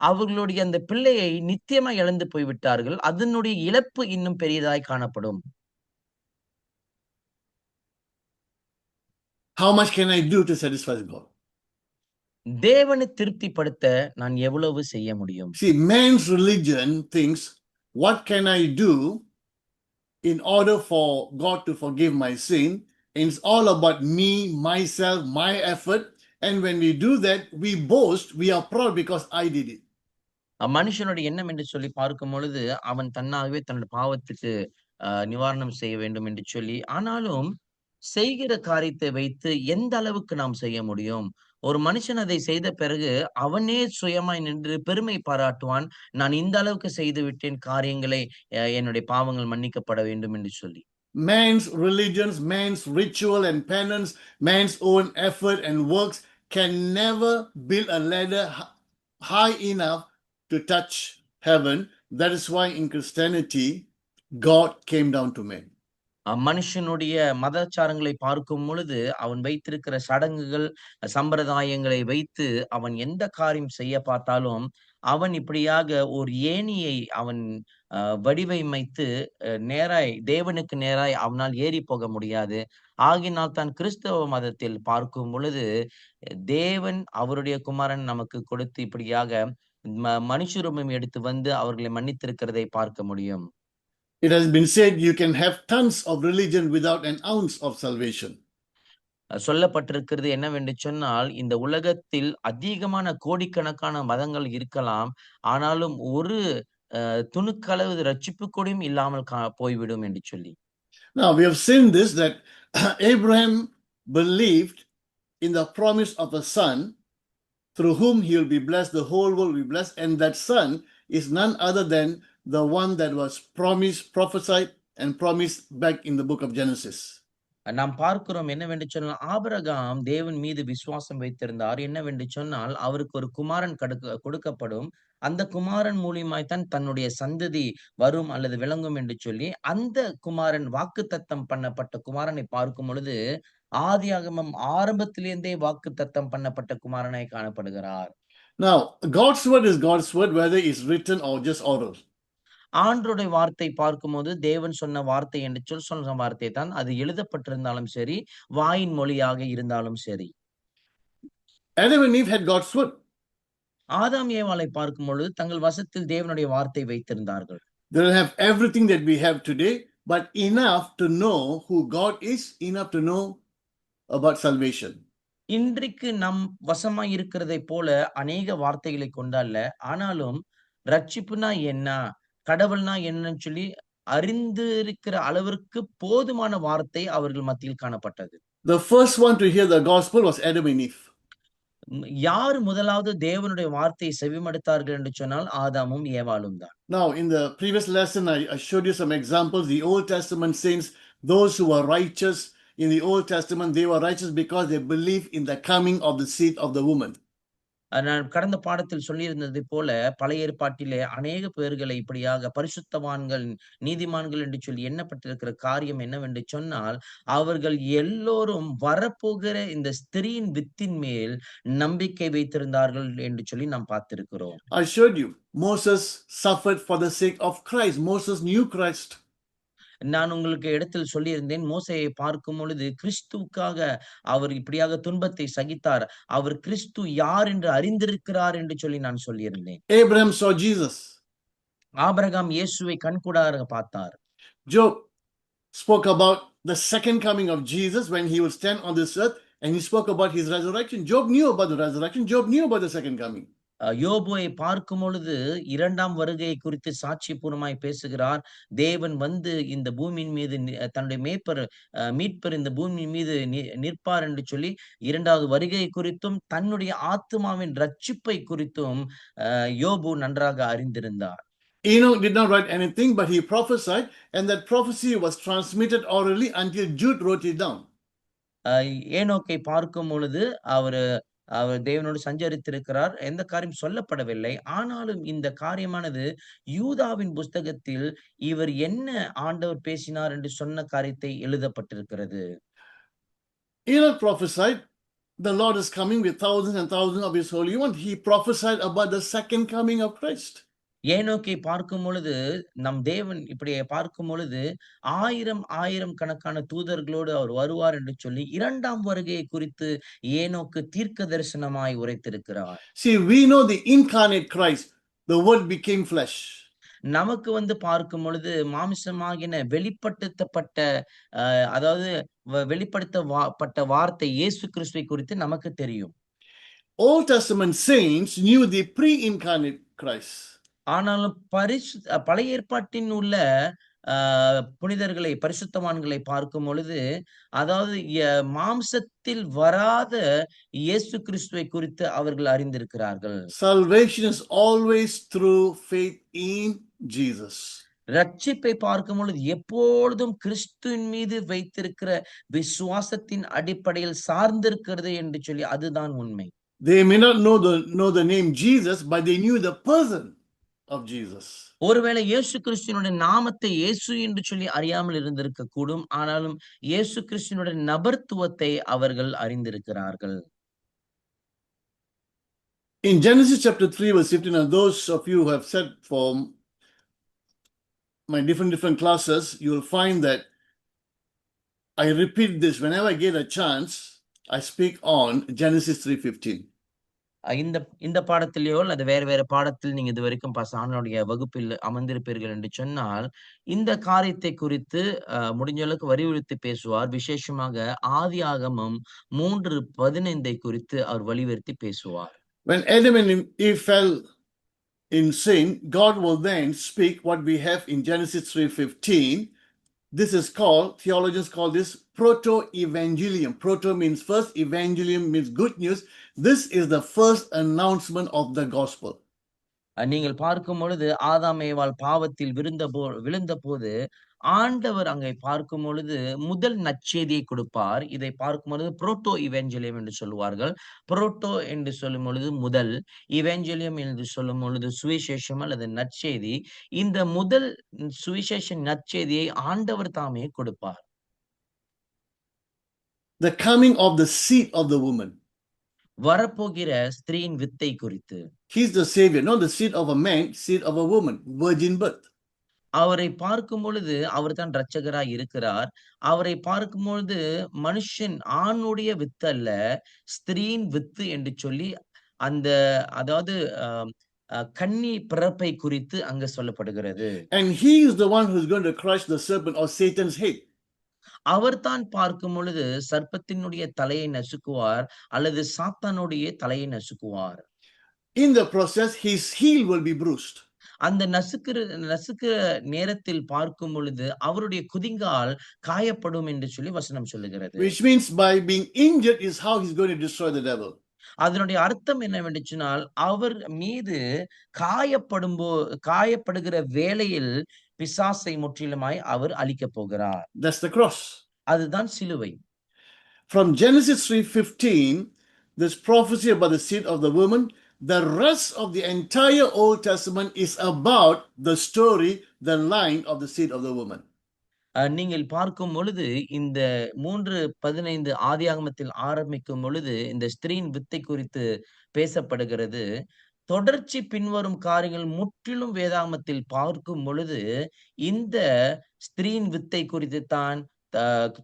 அவர்களுடைய அந்த பிள்ளையை நித்தியமா இழந்து போய்விட்டார்கள். அதனுடைய இழப்பு இன்னும் பெரியதாய் காணப்படும். How much can I do to satisfy God? தேவனை திருப்திப்படுத்த நான் எவ்வளவு செய்ய முடியும்? See, man's religion thinks, what can I do in order for God to forgive my sin? And it's all about me, myself, my effort. And when we do that, we boast, we are proud because I did it. மனுஷனுடைய எண்ணம் என்று சொல்லி பார்க்கும் பொழுது, அவன் தன்னாகவே தன்னுடைய பாவத்துக்கு நிவாரணம் செய்ய வேண்டும் என்று சொல்லி, ஆனாலும் செய்கிற காரியத்தை வைத்து எந்த அளவுக்கு நாம் செய்ய முடியும்? ஒரு மனுஷன் அதை செய்த பிறகு அவனே சுயமாய் நின்று பெருமை பாராட்டுவான். நான் இந்த அளவுக்கு செய்து விட்டேன் காரியங்களை, என்னுடைய பாவங்கள் மன்னிக்கப்பட வேண்டும் என்று சொல்லி. Man's religions, man's ritual and penance, man's own effort and works can never build a ladder high enough to touch heaven. That is why in Christianity, God came down to man. மனுஷனுடைய மதாச்சாரங்களை பார்க்கும் பொழுது, அவன் வைத்திருக்கிற சடங்குகள், சம்பிரதாயங்களை வைத்து அவன் எந்த காரியம் செய்ய பார்த்தாலும், அவன் இப்படியாக ஒரு ஏணியை அவன் வடிவமைத்து நேராய் தேவனுக்கு நேராய் அவனால் ஏறி போக முடியாது. ஆகினால் தான் கிறிஸ்தவ மதத்தில் பார்க்கும் பொழுது, தேவன் அவருடைய குமாரன் நமக்கு கொடுத்து இப்படியாக மனுஷரூபம் எடுத்து வந்து அவர்களை மன்னித்திருக்கிறதை பார்க்க முடியும். It has been said you can have tons of religion without an ounce of salvation. சொல்லப்பட்டிருக்கிறது என்னவென்று சொன்னால், இந்த உலகத்தில் அதிகமான கோடிக்கணக்கான மதங்கள் இருக்கலாம். ஆனாலும் ஒரு துணுக்களவு ரட்சிப்பு கூடயும் இல்லாமல் போய்விடும் என்று சொல்லி. Now we have seen this, that Abraham believed in the promise of a son through whom he will be blessed, the whole world will be blessed, and that son is none other than the one that was promised, prophesied and promised back in the book of Genesis. நாம் பார்க்கிறோம் என்னவென்று சொன்னால், Abraham தேவன் மீது விசுவாசம் வைத்திருந்தார். என்னவென்று சொன்னால், அவருக்கு ஒரு குமாரன் கொடுக்கப்படும். அந்த குமாரன் மூலியமாய்த்தான் தன்னுடைய சந்ததி வரும் அல்லது விளங்கும் என்று சொல்லி, அந்த குமாரன் வாக்குத்தத்தம் பண்ணப்பட்ட குமாரனை பார்க்கும் பொழுது, ஆதியாகமம் ஆரம்பத்திலிருந்தே வாக்குத்தத்தம் பண்ணப்பட்ட குமாரனாய் காணப்படுகிறார். Now, God's word is God's word, whether it's written or just oral. ஆண்டருடைய வார்த்தை பார்க்கும்போது தேவன் சொன்ன வார்த்தை என்று சொன்ன வார்த்தை தான், அது எழுதப்பட்டிருந்தாலும் சரி, வாயின் மொழியாக இருந்தாலும் சரி. Adam and Eve had God's word. ஆதாம் ஏவாளை பார்க்கும் பொழுது தங்கள் வசத்தில் தேவனுடைய வார்த்தை வைத்திருந்தார்கள். They don't have everything that we have today, but enough to know who God is, enough to know about salvation. இன்றைக்கு நம் வசமாய் இருக்கிறதை போல அநேக வார்த்தைகளை கொண்டல்ல, ஆனாலும் ரட்சிப்புனா என்ன, கடவுள்னா என்னன்னு சொல்லி அறிந்திருக்கிற அளவிற்கு போதுமான வார்த்தை அவர்கள் மத்தியில் காணப்பட்டது. The first one to hear the gospel was Adam and Eve. யார் முதலாவது தேவனுடைய வார்த்தையை செவிமடுத்தார்கள் என்று சொன்னால் ஆதாமும் ஏவாளும் தான். Now, in the previous lesson, I showed you some examples. The Old Testament saints, those who were righteous in the Old Testament, they were righteous because they believed in the coming of the seed of the woman. நான் கடந்த பாடத்தில் சொல்லியிருந்ததை போல பழைய ஏற்பாட்டிலே அநேக பேர்களை இப்படியாக பரிசுத்தவான்கள், நீதிமான்கள் என்று சொல்லி எண்ணப்பட்டிருக்கிற காரியம் என்னவென்று சொன்னால், அவர்கள் எல்லோரும் வரப்போகிற இந்த ஸ்திரீயின் வித்தின் மேல் நம்பிக்கை வைத்திருந்தார்கள் என்று சொல்லி நாம் பார்த்திருக்கிறோம். I showed you Moses suffered for the sake of Christ. Moses knew Christ. நான் உங்களுக்கு இடத்தில் சொல்லியிருந்தேன், மோசேயை பார்க்கும் பொழுது கிறிஸ்துவுக்காக அவர் இப்படியாக துன்பத்தை சகித்தார். அவர் கிறிஸ்து யார் என்று அறிந்திருக்கிறார் என்று சொல்லி நான் சொல்லியிருந்தேன். Abraham saw Jesus. ஆபிரகாம் இயேசுவை கண்கூடாக பார்த்தார். Job spoke about the second coming of Jesus when he will stand on this earth, and he spoke about his resurrection. Job knew about the resurrection. Job knew about the second coming. யோபுவை பார்க்கும் பொழுது இரண்டாம் வருகையை குறித்து சாட்சிபூர்வமாய் பேசுகிறார். தேவன் வந்து இந்த பூமியின் மீது தன்னுடைய மீட்பர் இந்த பூமியின் மீது நிற்பார் என்று சொல்லி இரண்டாவது வருகை குறித்தும் தன்னுடைய ஆத்மாவின் ரட்சிப்பை குறித்தும் யோபு நன்றாக அறிந்திருந்தார். Enoch did not write anything, but he prophesied, and that prophecy was transmitted orally until Jude wrote it down. ஏனோக்கை பார்க்கும் பொழுது அவர் அவர் தேவனோடு சஞ்சரித்திருக்கிறார். எந்த காரியம் சொல்லப்படவில்லை. ஆனாலும் இந்த காரியமானது யூதாவின் புஸ்தகத்தில் இவர் என்ன ஆண்டவர் பேசினார் என்று சொன்ன காரியத்தை எழுதப்பட்டிருக்கிறது. Enoch prophesied, the Lord is coming with thousands and thousands of his holy ones. He prophesied about the second coming of Christ. ஏனோக்கை பார்க்கும் பொழுது நம் தேவன் இப்படி பார்க்கும் பொழுது 1000 கணக்கான தூதர்களோடு அவர் வருவார் என்று சொல்லி 2ஆம் வருகையை குறித்து ஏனோக்கு தீர்க்க தரிசனமாய் உரைத்திருக்கிறார். See, we know the incarnate Christ, the word became flesh. நமக்கு பார்க்கும் பொழுது மாமிசமாகின வெளிப்படுத்தப்பட்ட அதாவது வெளிப்படுத்தப்பட்ட வார்த்தை இயேசு கிறிஸ்துவை குறித்து நமக்கு தெரியும். Old Testament saints knew the pre-incarnate Christ. ஆனாலும் பழைய ஏற்பாட்டின் உள்ள புனிதர்களை பரிசுத்தவான்களை பார்க்கும் பொழுது அதாவது மாம்சத்தில் வராத இயேசு கிறிஸ்துவை குறித்து அவர்கள் அறிந்திருக்கிறார்கள். Salvation is always through faith in Jesus. ரட்சிப்பை பார்க்கும் பொழுது எப்பொழுதும் கிறிஸ்துவின் மீது வைத்திருக்கிற விசுவாசத்தின் அடிப்படையில் சார்ந்திருக்கிறது என்று சொல்லி அதுதான் உண்மை. They may not know the name Jesus, but they knew the person of Jesus. ஒருவேளை இயேசு கிறிஸ்துவினுடைய நாமத்தை இயேசு என்று சொல்லி அறியாமல் இருந்திருக்க கூடும். ஆனாலும் இயேசு கிறிஸ்துவினுடைய நபர்த்துவத்தை அவர்கள் அறிந்திருக்கிறார்கள். In Genesis chapter 3 verse 15, and those of you who have said for my different classes, you will find that I repeat this whenever I get a chance. I speak on Genesis 3:15. இந்த பாடத்திலேயோ அல்லது வேற பாடத்தில் நீங்க இது வரைக்கும் பாஸ்டருடைய வகுப்பில் அமர்ந்திருப்பீர்கள் என்று சொன்னால் இந்த காரியத்தை குறித்து முடிஞ்ச அளவுக்கு வலியுறுத்தி பேசுவார். விசேஷமாக ஆதியாகமம் 3:15 குறித்து அவர் வலியுறுத்தி பேசுவார். When Adam and Eve fell in sin, God will then speak what we have in Genesis 3:15. This is called, theologians call this proto-evangelium. Proto means first, evangelium means good news. This is the first announcement of the gospel. நீங்கள் பார்க்கும் பொழுது ஆதாம் ஏவாள் பாவத்தில் விழுந்த போது ஆண்டவர் அங்கே பார்க்கும் பொழுது முதல் நற்செய்தியை கொடுப்பார். இதை பார்க்கும் பொழுது புரோட்டோ இவேஞ்சலியம் என்று சொல்லுவார்கள். புரோட்டோ என்று சொல்லும் பொழுது முதல், இவேஞ்சலியம் என்று சொல்லும் பொழுது சுவிசேஷம் அல்லது நற்செய்தி. இந்த முதல் சுவிசேஷ நற்செய்தியை ஆண்டவர் தாமே கொடுப்பார். The coming of the seed of the woman. வரப்போகிற ஸ்திரீயின் வித்தை குறித்து. He's the savior, not the seed of a man, seed of a woman, virgin birth. அவரை பார்க்கும் பொழுது அவர் தான் இரட்சகராய் இருக்கிறார். அவரை பார்க்கும் பொழுது மனுஷன் ஆணுடைய வித்து அல்ல, ஸ்திரீயின் வித்து என்று சொல்லி அந்த அதாவது கன்னி பிறப்பை குறித்து அங்க சொல்லப்படுகிறது. And he is the one who's going to crush the serpent or Satan's head. அவர் தான் பார்க்கும் பொழுது சர்ப்பத்தினுடைய தலையை நசுக்குவார் அல்லது சாத்தானுடைய தலையை நசுக்குவார். In the process, his heel will be bruised. அந்த நசுக்கிற நேரத்தில் பார்க்கும் பொழுது அவருடைய குதிங்கால் காயப்படும் என்று சொல்லி வசனம் சொல்லுகிறது. Which means by being injured is how he's going to destroy the devil. அதனுடைய அர்த்தம் என்னவென்று சொன்னால் அவர் மீது காயப்படுகிற வேளையில் பிசாசை முற்றிலுமாய் அவர் அழிக்க போகிறார். That's the cross. அதுதான் சிலுவை. From Genesis 3:15, this prophecy about the seed of the woman, the rest of the entire Old Testament is about the story, the line of the seed of the woman. நீங்கள் பார்க்கும் பொழுது இந்த 3:15 ஆதியாகமத்தில் ஆரம்பிக்கும் பொழுது இந்த ஸ்திரீயின் வித்தை குறித்து பேசப்படுகிறது. தொடர்ச்சி பின்வரும் காரியங்கள் முற்றிலும் வேதாகமத்தில் பார்க்கும் பொழுது இந்த ஸ்திரீயின் வித்தை குறித்து தான்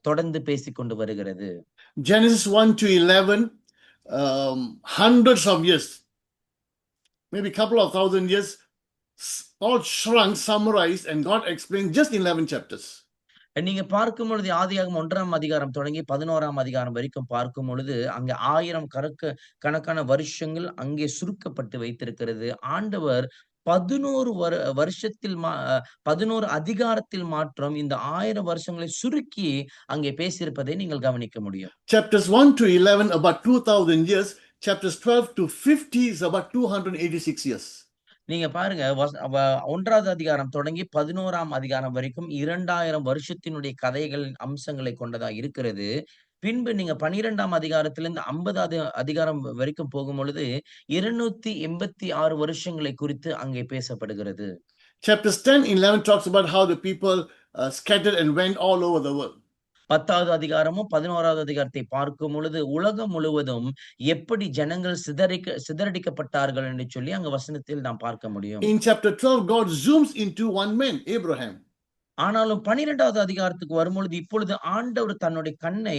தொடர்ந்து பேசிக்கொண்டு வருகிறது. Genesis 1-11, hundreds of years, maybe a couple of thousand years, all shrunk, summarized, and God explained just in 11 chapters. நீங்க பார்க்கும் பொழுது ஆதியாகமம் 1ஆம் அதிகாரம் தொடங்கி 11ஆம் அதிகாரம் வரைக்கும் பார்க்கும் பொழுது அங்க 1000 கணக்கான வருஷங்கள் அங்கே சுருக்கப்பட்டு வைத்திருக்கிறது. ஆண்டவர் 11 அதிகாரத்தில் மாற்றம் இந்த 1000 வருஷங்களை சுருக்கி அங்கே பேசியிருப்பதை நீங்கள் கவனிக்க முடியும். Chapters 1-11 about 2000 years, chapters 12-50 is about 286 years. நீங்க பாருங்க 1ஆவது அதிகாரம் தொடங்கி 11ஆம் அதிகாரம் வரைக்கும் 2000 வருஷத்தினுடைய கதைகள் அம்சங்களை கொண்டதா இருக்கிறது. பின்பு நீங்க 12ஆம் அதிகாரத்திலிருந்து 50வது அதிகாரம் வரைக்கும் போகும்பொழுது 286 வருஷங்களை குறித்து அங்கே பேசப்படுகிறது. Chapters 10 and 11 talks about how the people scattered and went all over the world. 10வது அதிகாரமும் 11வது அதிகாரத்தை பார்க்கும் பொழுது உலகம் முழுவதும் எப்படி ஜனங்கள் சிதறடிக்கப்பட்டார்கள் என்று சொல்லி அங்க வசனத்தில் நாம் பார்க்க முடியும். In chapter 12, God zooms into one man, Abraham. ஆனாலும் 12வது அதிகாரத்துக்கு வரும்பொழுது இப்பொழுது ஆண்டவர் தன்னுடைய கண்ணை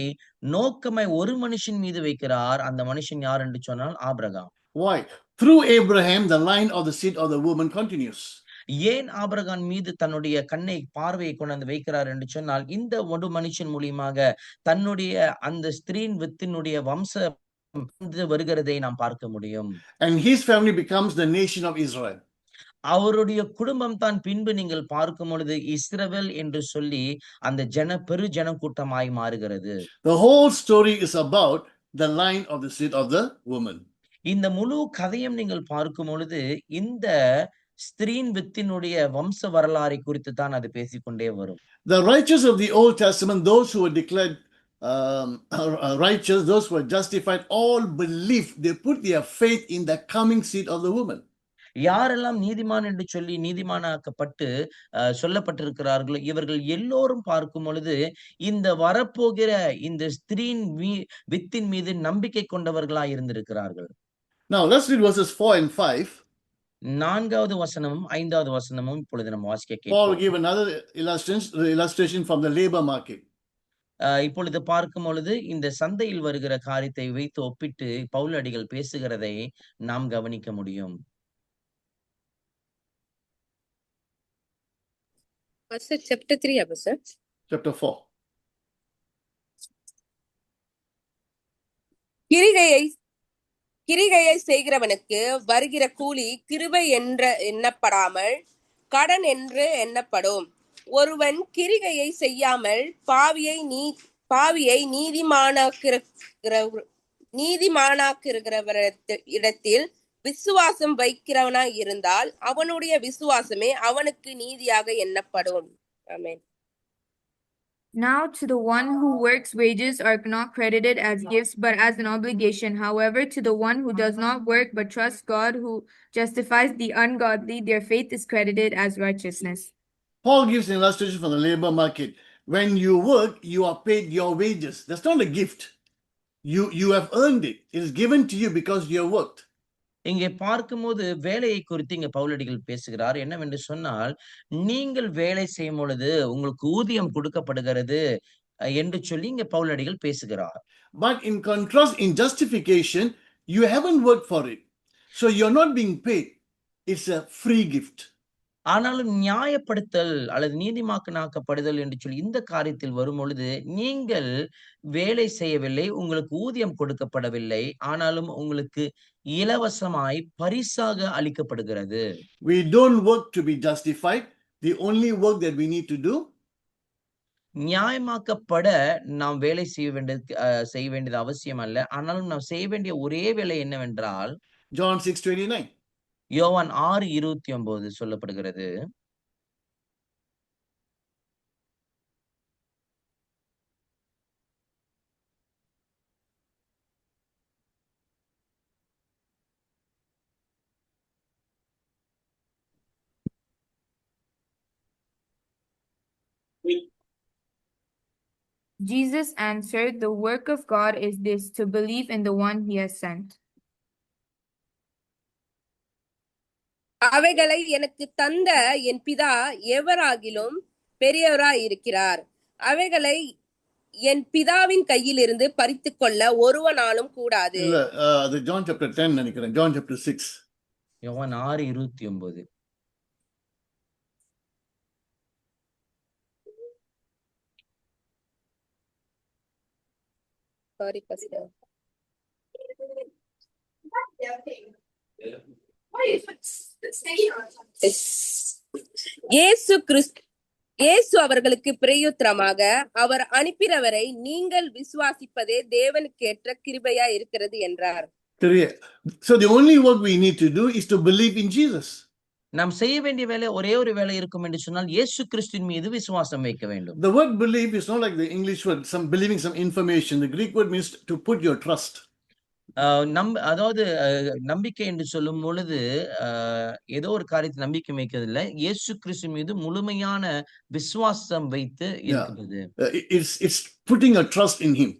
நோக்கமாய் ஒரு மனுஷன் மீது வைக்கிறார். அந்த மனுஷன் யார் என்று சொன்னால் Abraham. Why? Through Abraham, the line of the seed of the woman continues. ஏன் ஆபிரகாம் மீது தன்னுடைய கண்ணை பார்வையை கொண்டு வைக்கிறார் என்று சொன்னால் இந்த ஒரு மனுஷன் மூலியமாக தன்னுடைய அந்த ஸ்திரீன் வித்தினுடைய வம்சம் வருகிறதை நாம் பார்க்க முடியும். And his family becomes the nation of Israel. அவருடைய குடும்பம் தான் பின்பு நீங்கள் பார்க்கும் பொழுது இஸ்ரவேல் என்று சொல்லி அந்த பெரு ஜன கூட்டமாய் மாறுகிறது. The whole story is about the line of the seed of the woman. இந்த முழு கதையும் நீங்கள் பார்க்கும் பொழுது இந்த ஸ்திரீன் வித்தினுடைய வம்ச வரலாறை குறித்து தான் அது பேசிக்கொண்டே வரும். The righteous of the Old Testament, those who were declared righteous, those who were justified, all believed, they put their faith in the coming seed of the woman. யாரெல்லாம் நீதிமான் என்று சொல்லி நீதிமானாக்கப்பட்டு சொல்லப்பட்டிருக்கிறார்களோ இவர்கள் எல்லோரும் பார்க்கும் பொழுது இந்த வரப்போகிற இந்த ஸ்திரீன் வித்தின் மீது நம்பிக்கை கொண்டவர்களாய் இருந்திருக்கிறார்கள். Now let's read verses 4 and 5. 4வது வசனமும் 5வது வசனமும் இப்பொழுது நம்ம வாசிக்க Paul கேட்போம். gave another illustration from the labor market. இப்பொழுது பார்க்கும் பொழுது இந்த சந்தையில் வருகிற காரியத்தை வைத்து ஒப்பிட்டு பவுலடிகள் பேசுகிறதை நாம் கவனிக்க முடியும். Pastor, chapter 3, Pastor. Chapter 4. கிரிகையை செய்கிறவனுக்கு வருகிற கூலி கிருபை என்று எண்ணப்படாமல் கடன் என்று எண்ணப்படும். ஒருவன் கிரிகையை செய்யாமல் பாவியை நீதிமானாக்குகிறவரிடத்தில் விசுவாசம் வைக்கிறவனாய் இருந்தால் அவனுடைய விசுவாசமே அவனுக்கு நீதியாக எண்ணப்படும். ஆமென். Now to the one who works, wages are not credited as gifts but as an obligation. However, to the one who does not work but trusts God who justifies the ungodly, their faith is credited as righteousness. Paul gives an illustration from the labor market. When you work, you are paid your wages. That's not a gift. You have earned it. It is given to you because you have worked. இங்கே பார்க்கும்போது வேலையை குறித்து இங்க பவுலடிகள் பேசுகிறார். என்னவென்று சொன்னால் நீங்கள் வேலை செய்யும் பொழுது உங்களுக்கு ஊதியம் கொடுக்கப்படுகிறது என்று சொல்லி இங்க பவுலடிகள் பேசுகிறார். But in contrast, in justification, you haven't worked for it. So you're not being paid. It's a free gift. ஆனாலும் நியாயப்படுத்தல் அல்லது நீதிமாக்கனாக்கப்படுதல் என்று சொல்லி இந்த காரியத்தில் வரும் பொழுது நீங்கள் வேலை செய்யவில்லை, உங்களுக்கு ஊதியம் கொடுக்கப்படவில்லை, ஆனாலும் உங்களுக்கு இலவசமாய் பரிசாக அளிக்கப்படுகிறது. We don't work to be justified. The only work that we need to do, நியாயமாக்கப்பட நாம் வேலை செய்ய வேண்டியது அவசியம் அல்ல. ஆனாலும் நாம் செய்ய வேண்டிய ஒரே வேலை என்னவென்றால் John 6:29. யோவான் 6:29 சொல்லப்படுகிறது. Jesus answered, "The work of God is this, to believe in the one he has sent." அவைகளை எனக்கு தந்த என் பிதா எவராகிலும் பெரியவராய் இருக்கிறார். அவைகளை என் பிதாவின் கையிலிருந்து பறித்துக் கொள்ள ஒருவனாலும் கூடாது. அது John chapter 10 நினைக்கிறேன். John chapter 6. யோவான் 6:29. Sorry, Pastor. இயேசு அவர்களுக்கு பிரயுத்தரமாக அவர் அனுப்பினவரை நீங்கள் விசுவாசிப்பதே தேவனுக்கேற்ற கிருபையா இருக்கிறது என்றார். So the only work we need to do is to believe in Jesus. நாம் செய்ய வேண்டிய வேலை ஒரே ஒரு வேலை இருக்கும் என்று சொன்னால் இயேசு கிறிஸ்துவின் மீது விசுவாசம் வைக்க வேண்டும். The word believe is not like the English word, some believing some information. The Greek word means to put your trust. அதாவது நம்பிக்கை என்று சொல்லும் பொழுது ஏதோ ஒரு காரியத்தை நம்பிக்கை வைக்கிறது இல்ல. இயேசு கிறிஸ்து மீது முழுமையான விசுவாசம் வைத்து இருக்கிறது. It's putting a trust in him.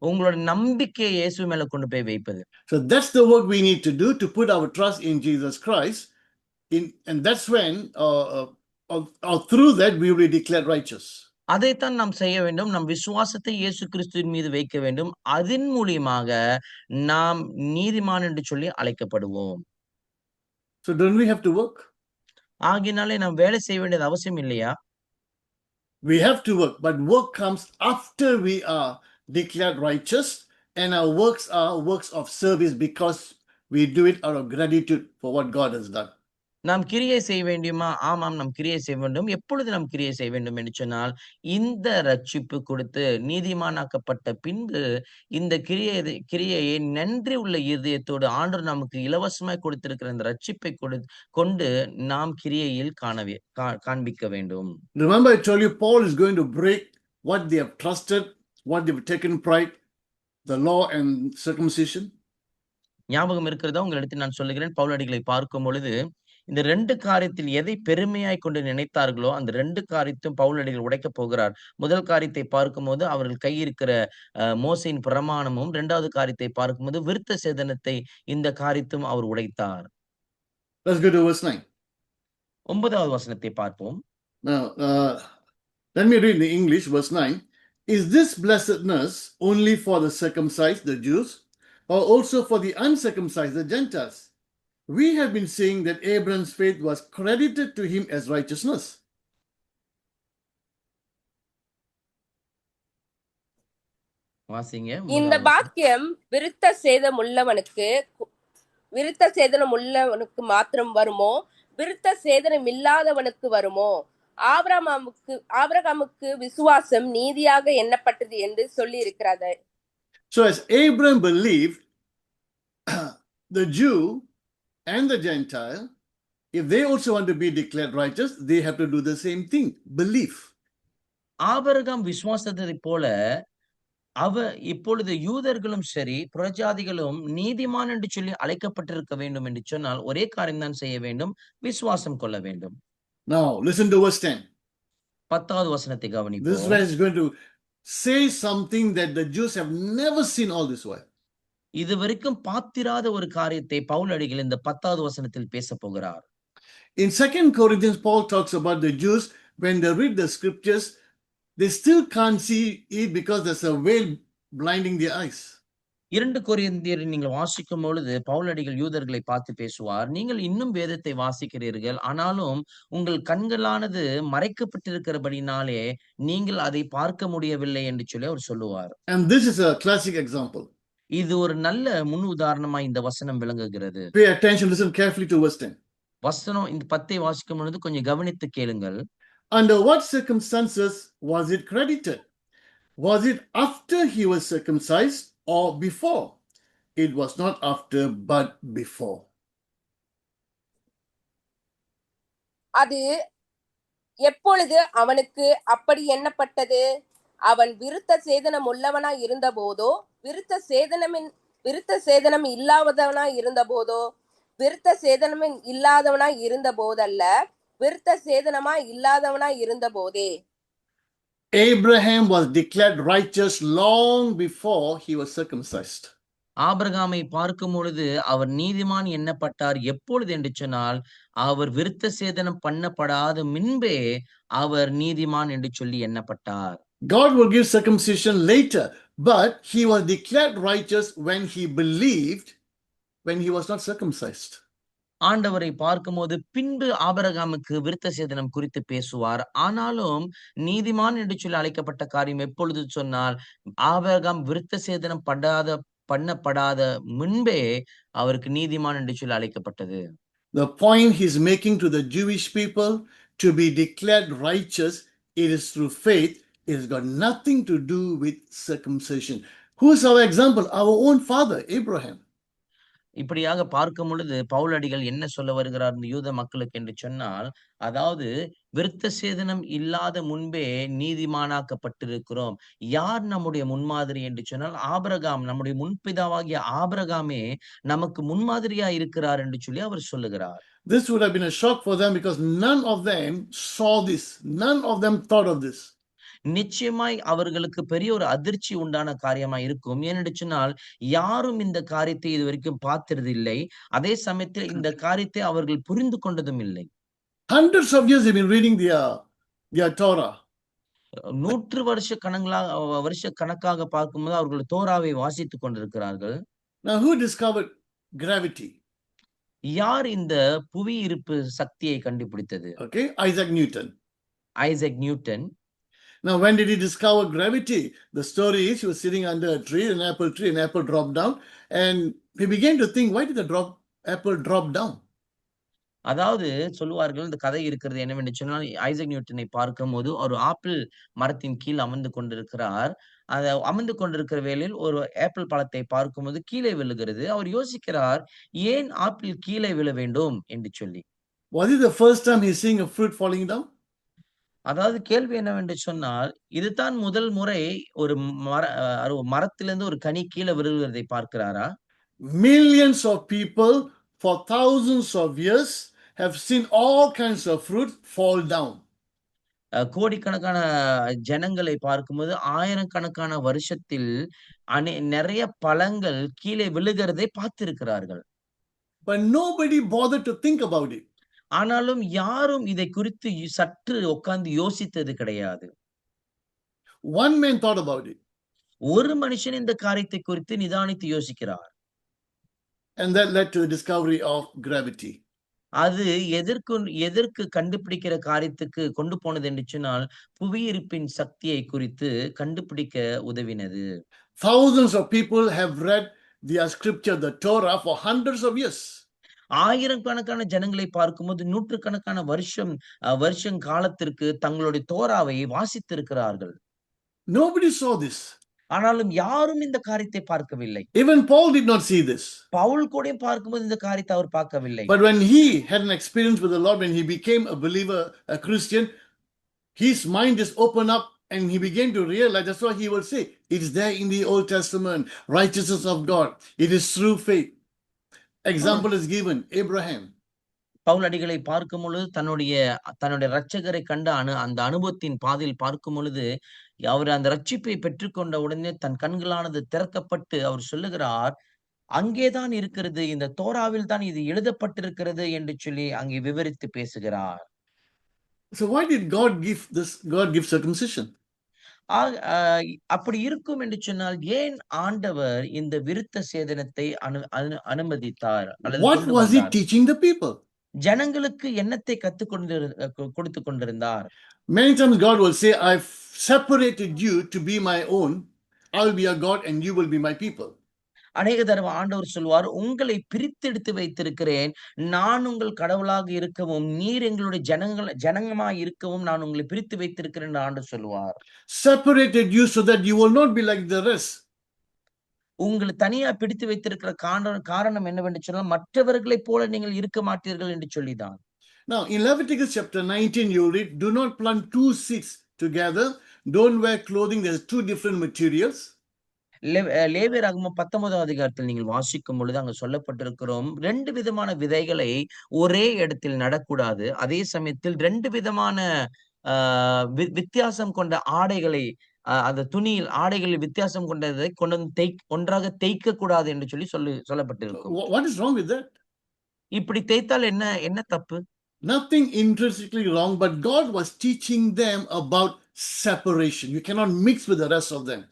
உங்களோட நம்பிக்கையை இயேசு மேல கொண்டு போய் வைப்பது. So that's the work we need to do, to put our trust in Jesus Christ. And that's when or through that we will be declared righteous. அதைத்தான் நாம் செய்ய வேண்டும். நம் விசுவாசத்தை இயேசு கிறிஸ்துவின் மீது வைக்க வேண்டும். அதன் மூலியமாக நாம் நீதிமான் என்று சொல்லி அழைக்கப்படுவோம். So don't we have to work? ஆகினாலே நாம் வேலை செய்ய வேண்டியது அவசியம் இல்லையா? We have to work, but work comes after we are declared righteous, and our works are works of service because we do it out of gratitude for what God has done. நாம் கிரியை செய்ய வேண்டுமா? ஆமாம், நாம் கிரியை செய்ய வேண்டும். எப்பொழுது நாம் கிரியை செய்ய வேண்டும் என்று சொன்னால், இந்த ரட்சிப்பு கொடுத்து நீதிமானாக்கப்பட்ட பின்பு இந்த கிரியையை நன்றி உள்ள இருதயத்தோடு ஆண்டவர் நமக்கு இலவசமாய் கொடுத்திருக்கிற இந்த ரட்சிப்பை கொண்டு நாம் கிரியையில் காண்பிக்க வேண்டும். Remember, I told you Paul is going to break what they have trusted, what they have taken pride, the law and circumcision. ஞாபகம் இருக்கிறதா? உங்களிடத்தில் நான் சொல்லுகிறேன், பவுலடிகளை பார்க்கும் பொழுது இந்த 2 காரியத்தில் எதை பெருமையாய் கொண்டு நினைத்தார்களோ அந்த 2 காரியத்தையும் பவுலடிகள் உடைக்கப் போகிறார். முதல் காரியத்தை பார்க்கும்போது அவர்கள் கையிருக்கிற மோசையின் பிரமாணமும், 2வது காரியத்தை பார்க்கும்போது விருத்த சேதனத்தை இந்த காரியத்தையும் அவர் உடைத்தார். Let's go to verse 9. 9வது வசனத்தை பார்ப்போம். Now, let me read in the English, verse 9. Is this blessedness only for the circumcised, the Jews, or also for the uncircumcised, the Gentiles? We have been seeing that Abraham's faith was credited to him as righteousness. வாசிங்க. இந்த பாக்கியம் விருத்த சேதனம் உள்ளவனுக்கு மாத்திரம் வருமோ, விருத்த சேதனம் இல்லாதவனுக்கு வருமோ? ஆபிரகாமுக்கு விசுவாசம் நீதியாக எண்ணப்பட்டது என்று சொல்லி இருக்கிறது. So as Abraham believed, the Jew and the Gentile, if they also want to be declared righteous, they have to do the same thing, belief. Abraham விசுவாசத்தை போல இப்பொழுது யூதர்களும் சரி புறஜாதிகளும் நீதிமான் என்று சொல்லி அழைக்கப்பட்டிருக்க வேண்டும் என்று சொன்னால் ஒரே காரியம் தான் செய்ய வேண்டும், விசுவாசம் கொள்ள வேண்டும். Now listen to verse 10. 10வது வசனத்தை கவனிப்போம். This verse is going to say something that the Jews have never seen all this while. இதுவரைக்கும் பார்த்திராத ஒரு காரியத்தை பவுலடிகள் இந்த 10வது வசனத்தில் பேச போகிறார். In 2 Corinthians, Paul talks about the Jews when they read the scriptures, they still can't see it because there's a veil blinding their eyes. 2 கொரிந்தியரை நீங்கள் வாசிக்கும் பொழுது பவுலடிகள் யூதர்களை பார்த்து பேசுவார். நீங்கள் இன்னும் வேதத்தை வாசிக்கிறீர்கள், ஆனாலும் உங்கள் கண்களானது மறைக்கப்பட்டிருக்கிறபடினாலே நீங்கள் அதை பார்க்க முடியவில்லை என்று சொல்லி அவர் சொல்லுவார். And this is a classic example. இது ஒரு நல்ல முன் உதாரணமா இந்த வசனம் விளங்குகிறது. Pay attention, listen carefully to verse 10. வசனம் இந்த 10ஐ வாசிக்கும் பொழுது கொஞ்சம் கவனித்து கேளுங்கள். Under what circumstances was it credited? Was it after he was circumcised or before? It was not after, but before. அது எப்பொழுது அவனுக்கு அப்படி எண்ணப்பட்டது? அவன் விருத்த சேதனம் உள்ளவனாய் இருந்த போதோ, விருத்த சேதனம் இல்லாதவனாய் இருந்த போதோ? விருத்த சேதனம் இல்லாதவனாய் இருந்த போதல்ல, விருத்த சேதனமாய் இல்லாதவனாய் இருந்த போதே. Abraham was declared righteous long before he was circumcised. ஆபிரகாமை பார்க்கும் பொழுது அவர் நீதிமான் எண்ணப்பட்டார் எப்பொழுது என்று சொன்னால் அவர் விருத்த சேதனம் பண்ணப்படாத முன்பே அவர் நீதிமான் என்று சொல்லி எண்ணப்பட்டார். God will give circumcision later, but he was declared righteous when he believed, when he was not circumcised. ஆண்டவரை பார்க்கும்போது பின்பு ஆபிரகாமுக்கு விருத்த சேதனம் குறித்து பேசுவார். ஆனாலும் நீதிமான் என்று சொல்லி அழைக்கப்பட்ட காரியம் எப்பொழுது சொன்னால் ஆபிரகாம் விருத்த சேதனம் பண்ணப்படாத முன்பே அவருக்கு நீதிமான் என்று சொல்லி அழைக்கப்பட்டது. The point he's making to the Jewish people to be declared righteous, it is through faith. It has got nothing to do with circumcision. Who's our example? Our own father, Abraham. இப்படியாக பார்க்கும் பொழுது பவுலடிகள் என்ன சொல்ல வருகிறார் இந்த யூத மக்களுக்கு என்று சொன்னால், அதாவது விருத்த சேதனம் இல்லாத முன்பே நீதிமானாக்கப்பட்டிருக்கிறோம். யார் நம்முடைய முன்மாதிரி என்று சொன்னால், ஆபிரகாம் நம்முடைய முன்பிதாவாகிய ஆபிரகாமே நமக்கு முன்மாதிரியா இருக்கிறார் என்று சொல்லி அவர் சொல்லுகிறார். This would have been a shock for them because none of them saw this. None of them thought of this. நிச்சயமாய் அவர்களுக்கு பெரிய ஒரு அதிர்ச்சி உண்டான காரியமா இருக்கும். ஏனென்று சொன்னால், யாரும் இந்த காரியத்தை இதுவரைக்கும் பார்த்ததில்லை. அதே சமயத்தில் இந்த காரியத்தை அவர்கள் புரிந்து கொண்டதும் இல்லை. Hundreds of years they've been reading their Torah. 100 வருஷ கணக்காக பார்க்கும்போது அவர்கள் தோராவை வாசித்துக் கொண்டிருக்கிறார்கள். Now, who discovered gravity? யார் இந்த புவி ஈர்ப்பு சக்தியை கண்டுபிடித்தது? Okay, Isaac Newton. Isaac Newton. Now, when did he discover gravity? The story is he was sitting under a tree, an apple dropped down, and he began to think, why did the apple drop down? அதாவது சொல்லுவார்கள், இந்த கதை இருக்கிறது என்னவென்று சொன்னால், Isaac நியூட்டனை பார்க்கும்போது ஒரு apple மரத்தின் கீழ் அமர்ந்து கொண்டிருக்கிறார். அமர்ந்து கொண்டிருக்கிற வேளையில் ஒரு ஆப்பிள் பழத்தை பார்க்கும்போது கீழே விழுகிறது. அவர் யோசிக்கிறார், ஏன் ஆப்பிள் கீழே விழ வேண்டும் என்று சொல்லி. Was it the first time he's seeing a fruit falling down? அதாவது கேள்வி என்னவென்று சொன்னால், இதுதான் முதல் முறை ஒரு மரத்திலிருந்து ஒரு கனி கீழே விழுகிறதை பார்க்கிறாரா? Millions of people for thousands of years have seen all kinds of fruit fall down. கோடிக்கணக்கான ஜனங்களை பார்க்கும்போது ஆயிரக்கணக்கான வருஷத்தில் நிறைய பழங்கள் கீழே விழுகிறதை பார்த்திருக்கிறார்கள். But nobody bothered to think about it. ஆனாலும் யாரும் இதை குறித்து சற்று உட்கார்ந்து யோசித்தது கிடையாது. One man thought about it. ஒரு மனுஷன் இந்த காரியத்தை குறித்து நிதானித்து யோசிக்கிறார். And that led to the discovery of gravity. அது எதற்கு கண்டுபிடிக்கிற காரியத்துக்கு கொண்டு போனது என்று சொன்னால், புவியீர்ப்பின் சக்தியை குறித்து கண்டுபிடிக்க உதவினது. Thousands of people have read their scripture, the Torah, for hundreds of years. ஆயிரக்கணக்கான ஜனங்களை பார்க்கும்போது நூற்றுக்கணக்கான வருஷம் காலத்திற்கு தங்களுடைய தோராவை வாசித்திருக்கிறார்கள். Nobody saw this. ஆனாலும் யாரும் இந்த காரியத்தை பார்க்கவில்லை. Even Paul did not see this. Pavul கூட பார்க்கும்போது இந்த காரியத்தை அவர் பார்க்கவில்லை. But when he had an experience with the Lord, when he became a believer, a Christian, his mind just opened up and he began to realize, that's what he will say. It's there in the Old Testament, righteousness of God. It is through faith. Example is given, Abraham. Pavul அடிகளை பார்க்கும் பொழுது தன்னுடைய இரட்சகரை கண்ட அந்த அனுபவத்தின் பாதையில் பார்க்கும் பொழுது அவர் அந்த ரட்சிப்பை பெற்றுக்கொண்ட உடனே தன் கண்களானது திறக்கப்பட்டு அவர் சொல்லுகிறார், அங்கேதான் இருக்கிறது, இந்த தோராவில் தான் இது எழுதப்பட்டிருக்கிறது என்று சொல்லி அங்கே விவரித்து பேசுகிறார். So why did God give circumcision? அப்படி இருக்கும் என்று சொன்னால் ஏன் ஆண்டவர் இந்த விருத்த சேதனத்தை அனுமதித்தார்? What was he teaching the people? ஜனங்களுக்கு என்னத்தை கொடுத்து கொண்டிருந்தார்? Many times God will say, I've separated you to be my own. I will be your God and you will be my people. அநேக தடவை ஆண்டவர் சொல்வார், உங்களை பிரித்தெடுத்து வைத்திருக்கிறேன், நான் உங்கள் கடவுளாக இருக்கவும் நீர் எங்களுடைய ஜனங்கமாய் இருக்கவும் நான் உங்களை பிரித்து வைத்திருக்கிறேன் என்று ஆண்டவர் சொல்வார். Separated you so that you will not be like the rest. உங்களை தனியா பிடித்து வைத்திருக்கிற காரணம் என்னவென்று சொன்னால் மற்றவர்களைப் போல நீங்கள் இருக்க மாட்டீர்கள் என்று சொல்லிதான். Now in Leviticus chapter 19 you read, do not plant two seeds together, don't wear clothing, there's two different materials. லேவியராகமம் 19ஆம் அதிகாரத்தில் நீங்கள் வாசிக்கும் பொழுது அங்க சொல்லப்பட்டிருக்கிறோம், 2 விதமான விதைகளை ஒரே இடத்தில் நடக்கூடாது. அதே சமயத்தில் 2 விதமான வித்தியாசம் கொண்ட ஆடைகளை அந்த துணியில் ஆடைகளில் வித்தியாசம் கொண்டதை ஒன்றாக தேய்க்க கூடாது என்று சொல்லப்பட்டிருக்கும். What is wrong with that? இப்படி தேய்த்தால் என்ன தப்பு? Nothing intrinsically wrong, but God was teaching them about separation. You cannot mix with the rest of them.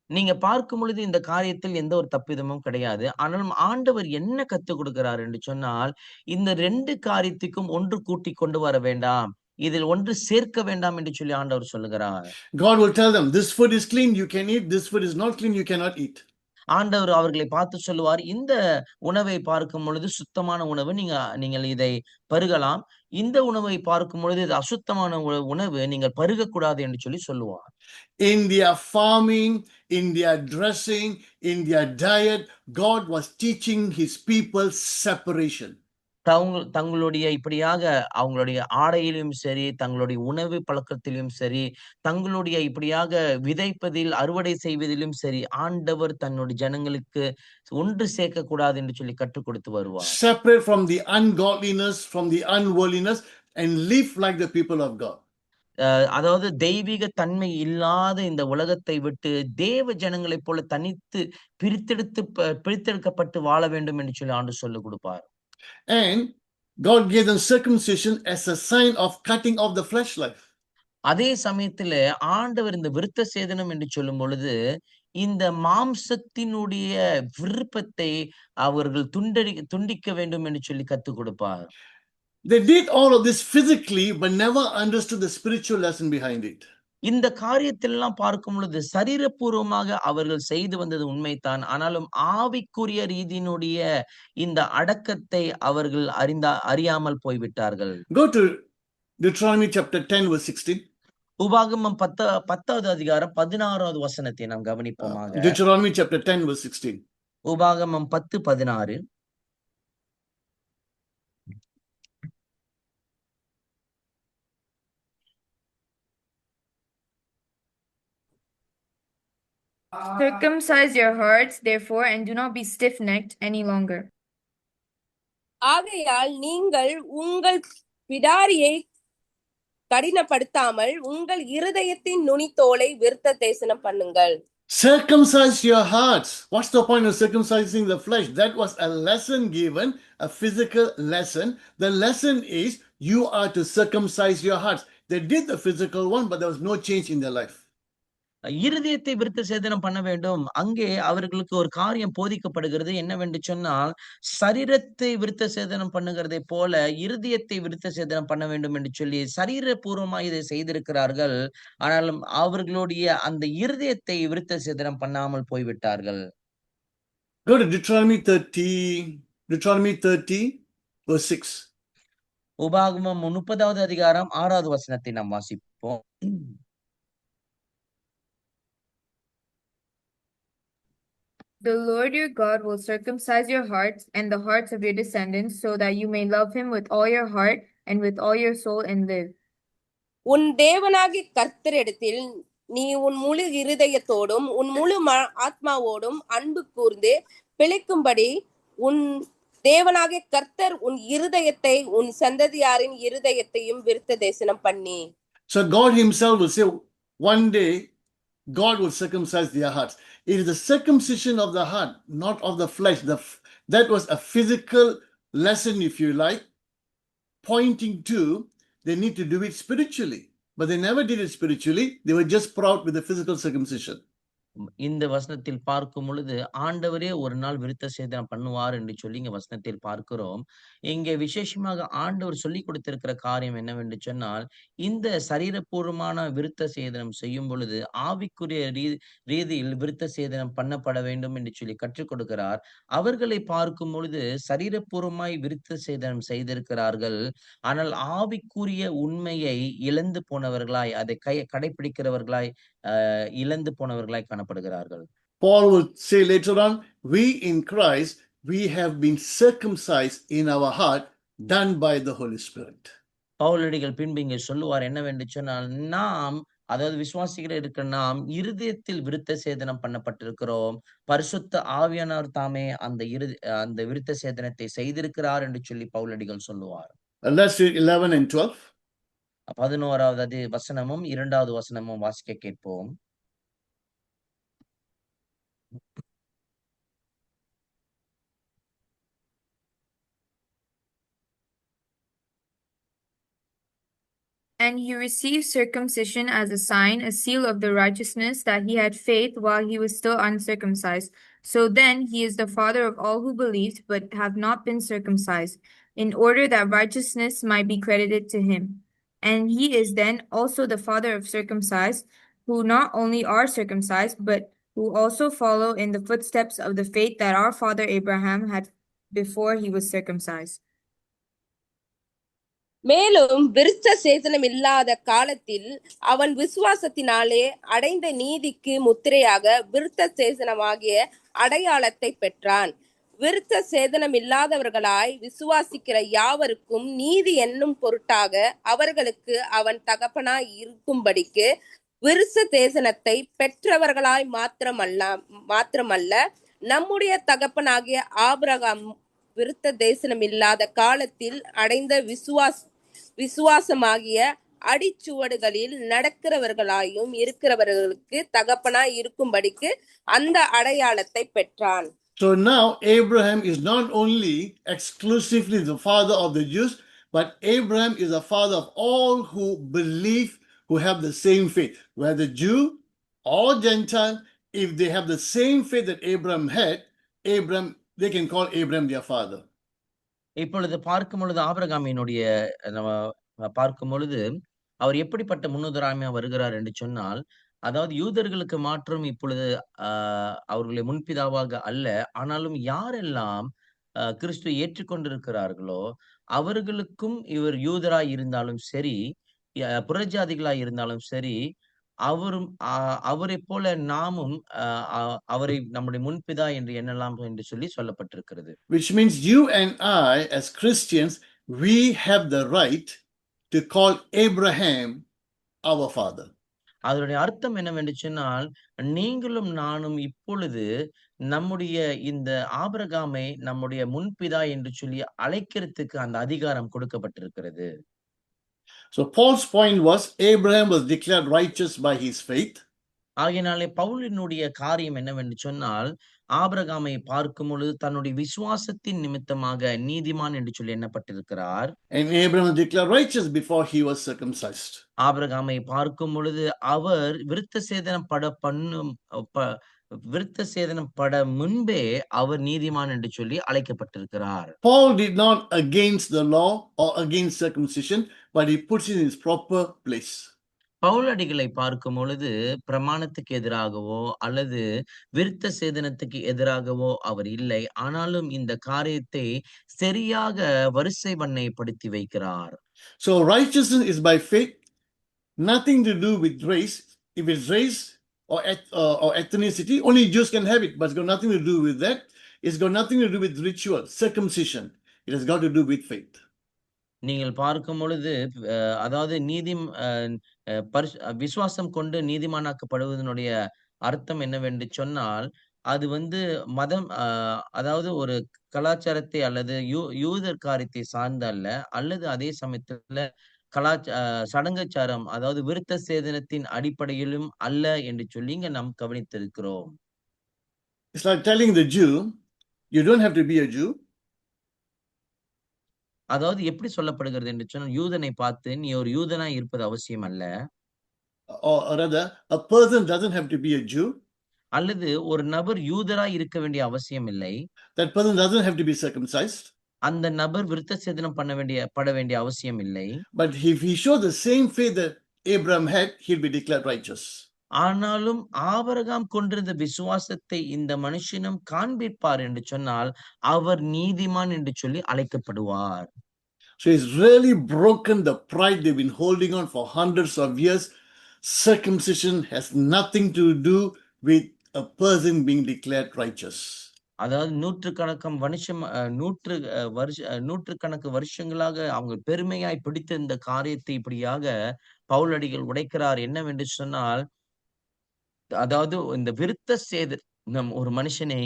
நீங்க பார்க்கும் பொழுது இந்த காரியத்தில் எந்த ஒரு தப்பிதமும் கிடையாது. ஆனாலும் ஆண்டவர் என்ன கத்துக் கொடுக்கிறார் என்று சொன்னால், இந்த 2 காரியத்துக்கும் ஒன்று கூட்டி கொண்டு வர வேண்டாம், இதில் ஒன்று சேர்க்க வேண்டாம் என்று சொல்லி ஆண்டவர் சொல்லுகிறார். God will tell them, this food is clean, you can eat. This food is not clean, you cannot eat. ஆண்டவர் அவர்களை பார்த்து சொல்லுவார், இந்த உணவை பார்க்கும் பொழுது சுத்தமான உணவு, நீங்கள் இதை பருகலாம். இந்த உணவை பார்க்கும் பொழுது இது அசுத்தமான உணவு, நீங்கள் பருகக்கூடாது என்று சொல்லுவார். In their farming, in their dressing, in their diet, God was teaching his people separation. தங்களுடைய இப்படியாக அவங்களுடைய ஆடையிலும் சரி, தங்களுடைய உணவு பழக்கத்திலும் சரி, தங்களுடைய இப்படியாக விதைப்பதில், அறுவடை செய்வதிலும் சரி, ஆண்டவர் தன்னுடைய ஜனங்களுக்கு ஒன்று சேர்க்கக்கூடாது என்று சொல்லி கற்றுக் கொடுத்து வருவார். Separate from the ungodliness, from the unworldliness, and live like the people of God. அதாவது தெய்வீக தன்மை இல்லாத இந்த உலகத்தை விட்டு தேவ ஜனங்களைப் போல தனித்து பிரித்தெடுக்கப்பட்டு வாழ வேண்டும் என்று சொல்லி ஆண்டு சொல்லிக் கொடுப்பார். And God gave them circumcision as a sign of cutting off the flesh life. அதே சமயத்துல ஆண்டவர் இந்த விருத்த சேதனம் என்று சொல்லும் பொழுது இந்த மாம்சத்தினுடைய விருப்பத்தை அவர்கள் துண்டிக்க வேண்டும் என்று சொல்லி கத்துக் கொடுப்பார். They did all of this physically, but never understood the spiritual lesson behind it. இந்த காரியத்திலெல்லாம் பார்க்கும் பொழுது சரீரபூர்வமாக அவர்கள் செய்து வந்தது உண்மைதான். ஆனாலும் ஆவிக்குரிய ரீதியினுடைய இந்த அடக்கத்தை அவர்கள் அறியாமல் போய்விட்டார்கள். Go to Deuteronomy chapter 10 verse 16. உபாகமம் 10வது அதிகாரம் 16வது வசனத்தை நாம் கவனிப்போமாக. Deuteronomy chapter 10 verse 16. உபாகமம் 10:16. Circumcise your hearts, therefore, and do not be stiff-necked any longer. ஆகையால் நீங்கள் உங்கள் பிடாரியை கடினப்படுத்தாமல் உங்கள் இருதயத்தின் நுனித்தோலை விருத்த சேதனம் பண்ணுங்கள். Circumcise your hearts. What's the point of circumcising the flesh? That was a lesson given, a physical lesson. The lesson is you are to circumcise your hearts. They did the physical one, but there was no change in their life. இருதயத்தை விருத்த சேதனம் பண்ண வேண்டும். அங்கே அவர்களுக்கு ஒரு காரியம் போதிக்கப்படுகிறது. என்னவென்று சொன்னால், சரீரத்தை விருத்த சேதனம் பண்ணுகிறதை போல இருதயத்தை விருத்த சேதனம் பண்ண வேண்டும் என்று சொல்லி சரீரபூர்வமாக இதை செய்திருக்கிறார்கள். ஆனாலும் அவர்களுடைய அந்த இருதயத்தை விருத்த சேதனம் பண்ணாமல் போய்விட்டார்கள். Go to Deuteronomy 30 verse 6. உபாகமம் 30வது அதிகாரம் 6வது வசனத்தை நாம் வாசிப்போம். The Lord your God will circumcise your hearts and the hearts of your descendants, so that you may love him with all your heart and with all your soul and live. உன் தேவனாகிய கர்த்தரிடத்தில் நீ உன் முழு இருதயத்தோடும் உன் முழு ஆத்மாவோடும் அன்பு கூர்ந்து பிழைக்கும்படி உன் தேவனாகிய கர்த்தர் உன் இருதயத்தை உன் சந்ததியாரின் இருதயத்தையும் விருத்த சேதனம் பண்ணி. So God himself will say, one day God will circumcise their hearts. It is the circumcision of the heart, not of the flesh. That was a physical lesson, if you like, pointing to they need to do it spiritually. But they never did it spiritually. They were just proud with the physical circumcision. இந்த வசனத்தில் பார்க்கும் பொழுது ஆண்டவரே ஒரு நாள் விருத்த சேதனம் பண்ணுவார் என்று சொல்லி இங்க வசனத்தில் பார்க்கிறோம். இங்கே விசேஷமாக ஆண்டவர் சொல்லி கொடுத்திருக்கிற காரியம் என்னவென்று சொன்னால், இந்த சரீரபூர்வமான விருத்த சேதனம் செய்யும் பொழுது ஆவிக்குரிய ரீதியில் விருத்த சேதனம் பண்ணப்பட வேண்டும் என்று சொல்லி கற்றுக் கொடுக்கிறார். அவர்களை பார்க்கும் பொழுது சரீரபூர்வமாய் விருத்த சேதனம் செய்திருக்கிறார்கள். ஆனால் ஆவிக்குரிய உண்மையை இழந்து போனவர்களாய், அதை கடைபிடிக்கிறவர்களாய் இழந்து போனவர்களாய் காணப்படுகிறார்கள். Paul will say later on, we in Christ, we have been circumcised in our heart, done by the Holy Spirit. பவுலடிகள் பின்பு இங்கே சொல்லுவார் என்னவென்று சொன்னால், நாம் அதாவது விசுவாசிக்கிற இருக்கிற நாம் இருதயத்தில் விருத்த சேதனம் பண்ணப்பட்டிருக்கிறோம். பரிசுத்த ஆவியானவர் தாமே அந்த விருத்த சேதனத்தை செய்திருக்கிறார் என்று சொல்லி பவுலடிகள் சொல்லுவார். Let's read 11 and 12. 11வது வசனமும் 2வது வசனமும் வாசிக்க கேட்போம். And he received circumcision as a sign, a seal of the righteousness, that he had faith while he was still uncircumcised. So then he is the father of all who believed, but have not been circumcised, in order that righteousness might be credited to him. And he is then also the father of circumcised, who not only are circumcised, but who also follow in the footsteps of the faith that our father Abraham had before he was circumcised. மேலும் விருத்த சேதனம் இல்லாத காலத்தில் அவன் விசுவாசத்தினாலே அடைந்த நீதிக்கு முத்திரையாக விருத்த சேதனமாகிய அடையாளத்தை பெற்றான். விருத்த சேதனம் இல்லாதவர்களாய் விசுவாசிக்கிற யாவருக்கும் நீதி என்னும் பொருட்டாக அவர்களுக்கு அவன் தகப்பனாய் இருக்கும்படிக்கு விருத்த சேதனத்தை பெற்றவர்களாய் மாத்திரமல்ல நம்முடைய தகப்பனாகிய ஆபிரகாம் விருத்த தேசனம் இல்லாத காலத்தில் அடைந்த விசுவாசமாகிய அடிச்சுவடுகளில் நடக்கிறவர்களாயும் இருக்கிறவர்களுக்கு தகப்பனாய் இருக்கும்படிக்கு அந்த அடையாளத்தை பெற்றான். So now Abraham is not only exclusively the father of the Jews, but Abraham is the father of all who believe, who have the same faith. Whether Jew or Gentile, if they have the same faith that Abraham had, they can call Abraham their father. இப்பொழுது பார்க்கும் பொழுது ஆபிரகாமினுடைய நம்ம பார்க்கும் பொழுது அவர் எப்படிப்பட்ட முன்னுதாரணமா வருகிறார் என்று சொன்னால், அதாவது யூதர்களுக்கு மாற்றம் இப்பொழுது அவர்களை முன்பிதாவாக அல்ல, ஆனாலும் யாரெல்லாம் கிறிஸ்துவை ஏற்றுக்கொண்டிருக்கிறார்களோ அவர்களுக்கும் இவர் யூதராய் இருந்தாலும் சரி, புறஜாதிகளாய் இருந்தாலும் சரி, அவரை போல நாமும் அவரை நம்முடைய முன்பிதா என்று எண்ணலாம் என்று சொல்லி சொல்லப்பட்டிருக்கிறது. Which means you and I as Christians, we have the right to call Abraham our father. அதனுடைய அர்த்தம் என்னவென்று சொன்னால், நீங்களும் நானும் இப்பொழுது நம்முடைய இந்த ஆபிரகாமை நம்முடைய முன்பிதா என்று சொல்லி அழைக்கிறதுக்கு அந்த அதிகாரம் கொடுக்கப்பட்டிருக்கிறது. So Paul's point was Abraham was declared righteous by his faith. ஆகையினாலே பவுலினுடைய காரியம் என்னவென்று சொன்னால், ஆபிரகாமை பார்க்கும் பொழுது தன்னுடைய விசுவாசத்தின் நிமித்தமாக நீதிமான் என்று சொல்லி எண்ணப்பட்டிருக்கிறார். And Abraham was declared righteous before he was circumcised. ஆபிரகாமை பார்க்கும் பொழுது அவர் விருத்த சேதனம் பட முன்பே அவர் நீதிமான் என்று சொல்லி அழைக்கப்பட்டிருக்கிறார். Paul did not against the law or against circumcision, but he puts it in its proper place. பவுலடிகளை பார்க்கும் பொழுது பிரமாணத்துக்கு எதிராகவோ அல்லது விருத்த சேதனத்துக்கு எதிராகவோ அவர் இல்லை, ஆனாலும் இந்த காரியத்தை சரியாக வரிசை பண்ணைப்படுத்தி வைக்கிறார். So righteousness is by faith, nothing to do with race. If it's race or ethnicity, only Jews can have it, but it's got nothing to do with that. It's got nothing to do with ritual, circumcision. It has got to do with faith. நீங்கள் பார்க்கும் பொழுது அதாவது விசுவாசம் கொண்டு நீதிமானாக்கப்படுவதனுடைய அர்த்தம் என்னவென்று சொன்னால், அது மதம், அதாவது ஒரு கலாச்சாரத்தை அல்லது யூதர் காரியத்தை சார்ந்த அல்ல, அல்லது அதே சமயத்துல சடங்காச்சாரம், அதாவது விருத்த சேதனத்தின் அடிப்படையிலும் அல்ல என்று சொல்லி இங்க நாம் கவனித்திருக்கிறோம். It's like telling the Jew, you don't have to be a Jew. அதாவது எப்படி சொல்லப்படுகிறது என்று சொன்னால், யூதனை பார்த்து நீ ஒரு யூதனா இருப்பது அவசியம் அல்ல. Or rather, a person doesn't have to be a Jew. அல்லது ஒரு நபர் யூதராய் இருக்க வேண்டிய அவசியம் இல்லை. That person doesn't have to be circumcised. அந்த நபர் விருத்த சேதனம் பட வேண்டிய அவசியம் இல்லை. But if he showed the same faith that Abraham had, he'll be declared righteous. ஆனாலும் ஆபிரகாம் கொண்டிருந்த விசுவாசத்தை இந்த மனுஷனும் காண்பிப்பார் என்று சொன்னால் அவர் நீதிமான் என்று சொல்லி அழைக்கப்படுவார். So he's really broken the pride they've been holding on for hundreds of years. Circumcision has nothing to do with a person being declared righteous. அதாவது நூற்றுக்கணக்கு வருஷங்களாக அவங்க பெருமையாய் பிடித்த இந்த காரியத்தை இப்படியாக பவுலடிகள் உடைக்கிறார். என்னவென்று சொன்னால், அதாவது இந்த விருத்த சேதனம் ஒரு மனுஷனை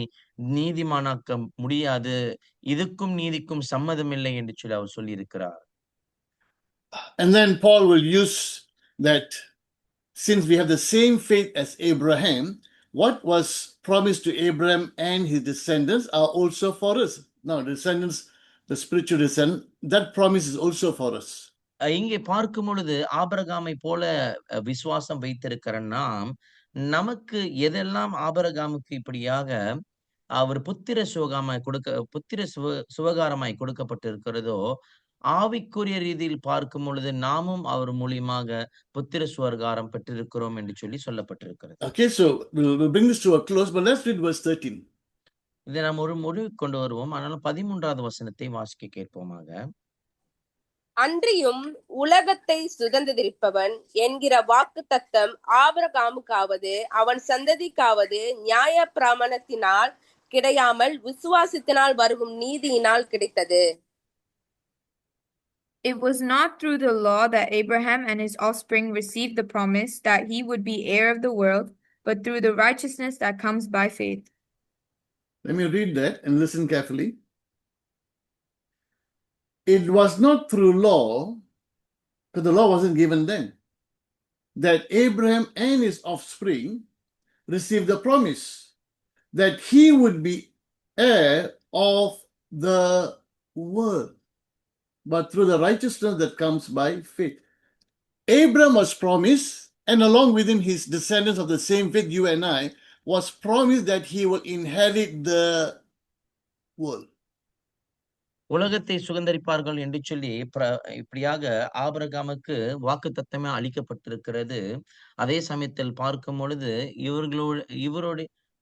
நீதிமானாக்க முடியாது, இதுக்கும் நீதிக்கும் சம்மதம் இல்லை என்று சொல்லி அவர் சொல்லி இருக்கிறார். And then Paul will use that since we have the same faith as Abraham, what was promised to Abraham and his descendants are also for us. Now, descendants, the spiritual descendants, that promise is also for us. இங்கே பார்க்கும் பொழுது ஆபிரகாமை போல விசுவாசம் வைத்திருக்கிற நாம், நமக்கு எதெல்லாம் ஆபிரகாமுக்கு இப்படியாக அவர் புத்திர சுவகாரமாய் கொடுக்கப்பட்டிருக்கிறதோ ஆவிக்குரிய ரீதியில் பார்க்கும் பொழுது நாமும் அவர் மூலியமாக புத்திர சுவர்காரம் பெற்றிருக்கிறோம் என்று சொல்லப்பட்டிருக்கிறது. Okay, so we'll bring this to a close, but let's read verse 13. இதை நாம் ஒரு முடிவுக்கு கொண்டு வருவோம். ஆனாலும் 13வது வசனத்தை வாசிக்க கேட்போமாக. அன்றியும் உலகத்தை சுதந்தரிப்பவன் என்கிற வாக்குத்தத்தம் ஆபிரகாமுக்காவது அவன் சந்ததிக்காவது நியாய பிரமாணத்தினால் கிடையாமல் விசுவாசத்தினால் வருகும் நீதியினால் கிடைத்தது. It was not through the law that Abraham and his offspring received the promise that he would be heir of the world, but through the righteousness that comes by faith. Let me read that and listen carefully. It was not through law, because the law wasn't given then, that Abraham and his offspring received the promise that he would be heir of the world, but through the righteousness that comes by faith. Abraham was promised, and along with him his descendants of the same faith, you and I, was promised that he will inherit the world. உலகத்தை சுதந்தரிப்பார்கள் என்று சொல்லி இப்படியாக ஆபிரகாமுக்கு வாக்குத்தத்தமே அளிக்கப்பட்டிருக்கிறது. அதே சமயத்தில் பார்க்கும் பொழுது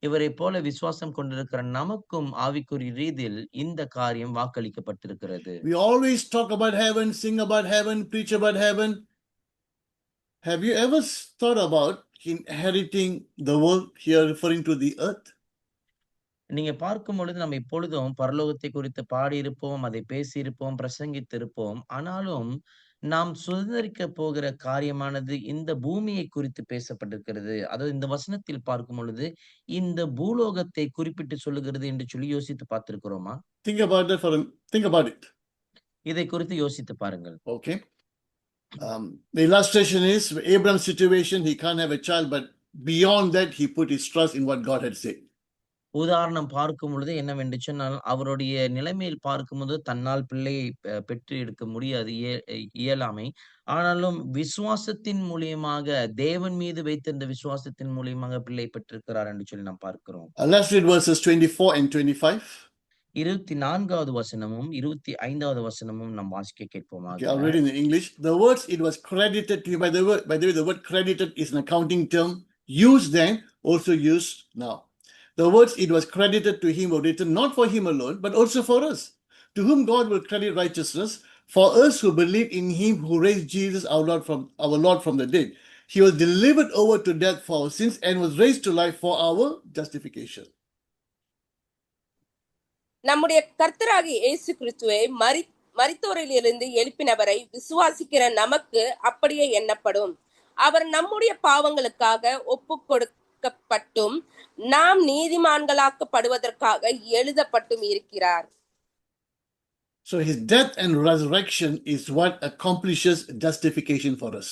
இவரை போல விசுவாசம் கொண்டிருக்கிற நமக்கும் ஆவிக்குரிய ரீதியில் இந்த காரியம் வாக்களிக்கப்பட்டிருக்கிறது. We always talk about heaven, sing about heaven, preach about heaven. Have you ever thought about inheriting the world, here referring to the earth? நீங்க பார்க்கும் பொழுது நம்ம இப்பொழுதும் பரலோகத்தை குறித்து பாடியிருப்போம், அதை பேசியிருப்போம், பிரசங்கித்திருப்போம். ஆனாலும் நாம் சுதந்திரிக்க போகிற காரியமானது இந்த பூமியை குறித்து பேசப்பட்டிருக்கிறது. அதாவது இந்த வசனத்தில் பார்க்கும் பொழுது இந்த பூலோகத்தை குறிப்பிட்டு சொல்லுகிறது என்று சொல்லி யோசித்து பார்த்திருக்கிறோமா? Think about it. இதை குறித்து யோசித்து பாருங்கள். Okay. The illustration is Abraham's situation. He can't have a child, but beyond that, he put his trust in what God had said. உதாரணம் பார்க்கும் பொழுது என்னவென்று சொன்னால், அவருடைய நிலைமையில் பார்க்கும்போது தன்னால் பிள்ளையை பெற்று எடுக்க முடியாது, இயலாமை. ஆனாலும் விசுவாசத்தின் மூலியமாக தேவன் மீது வைத்திருந்த விசுவாசத்தின் மூலியமாக பிள்ளை பெற்றிருக்கிறார் என்று சொல்லி நாம் பார்க்கிறோம். Let's read verses 24 and 25. 24வது வசனமும் 25வது வசனமும் நாம் வாசிக்க கேட்போமாக. Okay, I'll read in English. The words it was credited to him. By the way, the word credited is an accounting term used then, also used now. The words it was credited to him were written not for him alone, but also for us, to whom God will credit righteousness, for us who believe in him who raised Jesus our Lord from the dead. He was delivered over to death for our sins and was raised to life for our justification. நம்முடைய கர்த்தராகிய இயேசு கிறிஸ்துவை மரித்தோரிலிருந்து எழுப்பினவரை விசுவாசிக்கிற நமக்கு அப்படியே எண்ணப்படும். அவர் நம்முடைய பாவங்களுக்காக ஒப்பு கொடுக்கப்பட்டும் நாம் நீதிமான்களாக்கப்படுவதற்காக எழுதப்பட்டும் இருக்கிறார். So his death and resurrection is what accomplishes justification for us.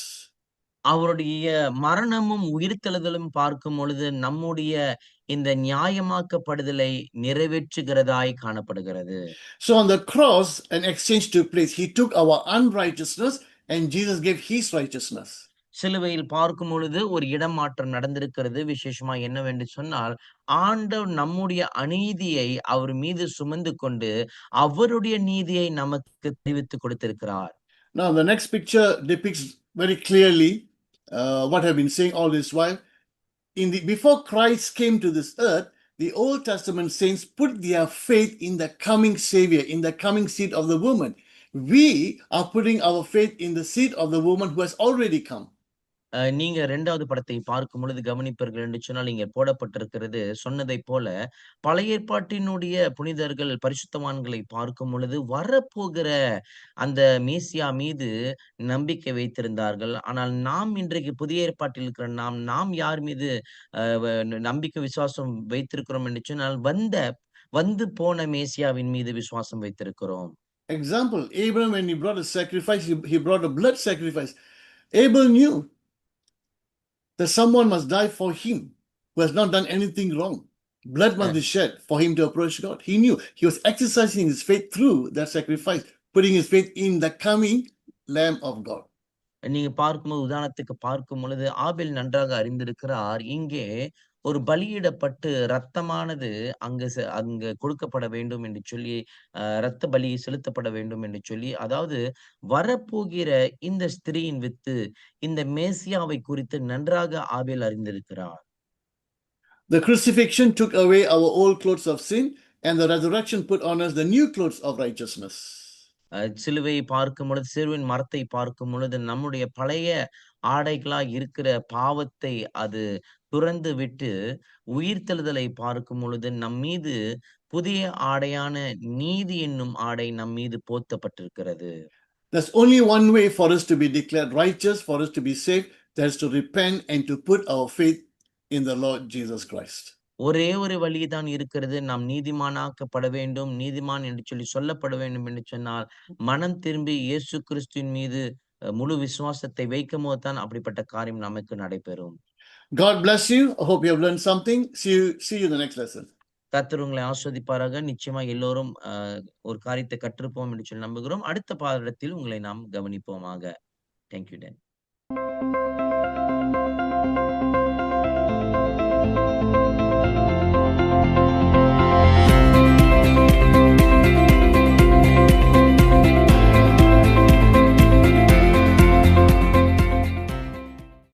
அவருடைய மரணமும் உயிர்த்தெழுதலும் பார்க்கும் பொழுது நம்முடைய இந்த நியாயமாக்கப்படுதலை நிறைவேற்றுகிறதாய் காணப்படுகிறது. So on the cross an exchange took place. He took our unrighteousness and Jesus gave his righteousness. சிலுவையில் பார்க்கும் பொழுது ஒரு இடமாற்றம் நடந்திருக்கிறது. விசேஷமா என்னவென்று சொன்னால், ஆண்டவர் நம்முடைய அநீதியை அவர் மீது சுமந்து கொண்டு அவருடைய நீதியை நமக்கு தெரிவித்து கொடுத்திருக்கிறார். Now the next picture depicts very clearly what I've been saying all this while. Before Christ came to this earth, the Old Testament saints put their faith in the coming Savior, in the coming seed of the woman. We are putting our faith in the seed of the woman who has already come. நீங்க 2வது படத்தை பார்க்கும் பொழுது கவனிப்பீர்கள் என்று சொன்னால், இங்க போடப்பட்டிருக்கிறது சொன்னதை போல பழைய ஏற்பாட்டினுடைய புனிதர்கள் பரிசுத்தவான்களை பார்க்கும் பொழுது வரப்போகிற அந்த மேசியா மீது நம்பிக்கை வைத்திருந்தார்கள். ஆனால் நாம் இன்றைக்கு புதிய ஏற்பாட்டில் இருக்கிற நாம் யார் மீது நம்பிக்கை விசுவாசம் வைத்திருக்கிறோம் என்று சொன்னால், வந்து போன மேசியாவின் மீது விசுவாசம் வைத்திருக்கிறோம். Example, Abraham, when he brought a sacrifice, he brought a blood sacrifice. Abel knew that someone must die for him who has not done anything wrong. Blood must be shed for him to approach God. He knew he was exercising his faith through that sacrifice, putting his faith in the coming Lamb of God. நீங்க பார்க்கும்போது உதாரணத்துக்கு பார்க்கும் பொழுது ஆபேல் நன்றாக அறிந்திருக்கிறார். இங்கே ஒரு பலியிடப்பட்டு ரத்தமானது அங்க கொடுக்கப்பட வேண்டும் என்று சொல்லி, இரத்த பலி செலுத்தப்பட வேண்டும் என்று சொல்லி, அதாவது வரப்போகிற இந்த ஸ்திரீயின் வித்து, இந்த மேசியாவை குறித்து நன்றாக ஆபேல் அறிந்திருக்கிறார். The crucifixion took away our old clothes of sin, and the resurrection put on us the new clothes of righteousness. சிலுவையை பார்க்கும் பொழுது, சிலுவையின் மரத்தை பார்க்கும் பொழுது, நம்முடைய பழைய ஆடைகளா இருக்கிற பாவத்தை அது துறந்து விட்டு, உயிர்த்தெழுதலை பார்க்கும் பொழுது, நம் மீது புதிய ஆடையான நீதி என்னும் ஆடை நம் மீது போர்த்தப்பட்டிருக்கிறது. There's only one way for us to be declared righteous, for us to be saved, that is to repent and to put our faith in the Lord Jesus Christ. ஒரே ஒரு வழிதான் இருக்கிறது. நாம் நீதிமானாக்கப்பட வேண்டும், நீதிமான் என்று சொல்லி சொல்லப்பட வேண்டும் என்று சொன்னால், மனம் திரும்பி இயேசு கிறிஸ்துவின் மீது முழு விசுவாசத்தை வைக்கும்போது தான் அப்படிப்பட்ட காரியம் நமக்கு நடைபெறும். God bless you. I hope you have learned something. See you in the next lesson. கர்த்தர் உங்களை ஆஸ்வதிப்பாராக. நிச்சயமா எல்லோரும் ஒரு காரியத்தை கற்றிருப்போம் என்று சொல்லி நம்புகிறோம். அடுத்த பாடத்தில் உங்களை நாம் கவனிப்போமாக. Thank you, Dan.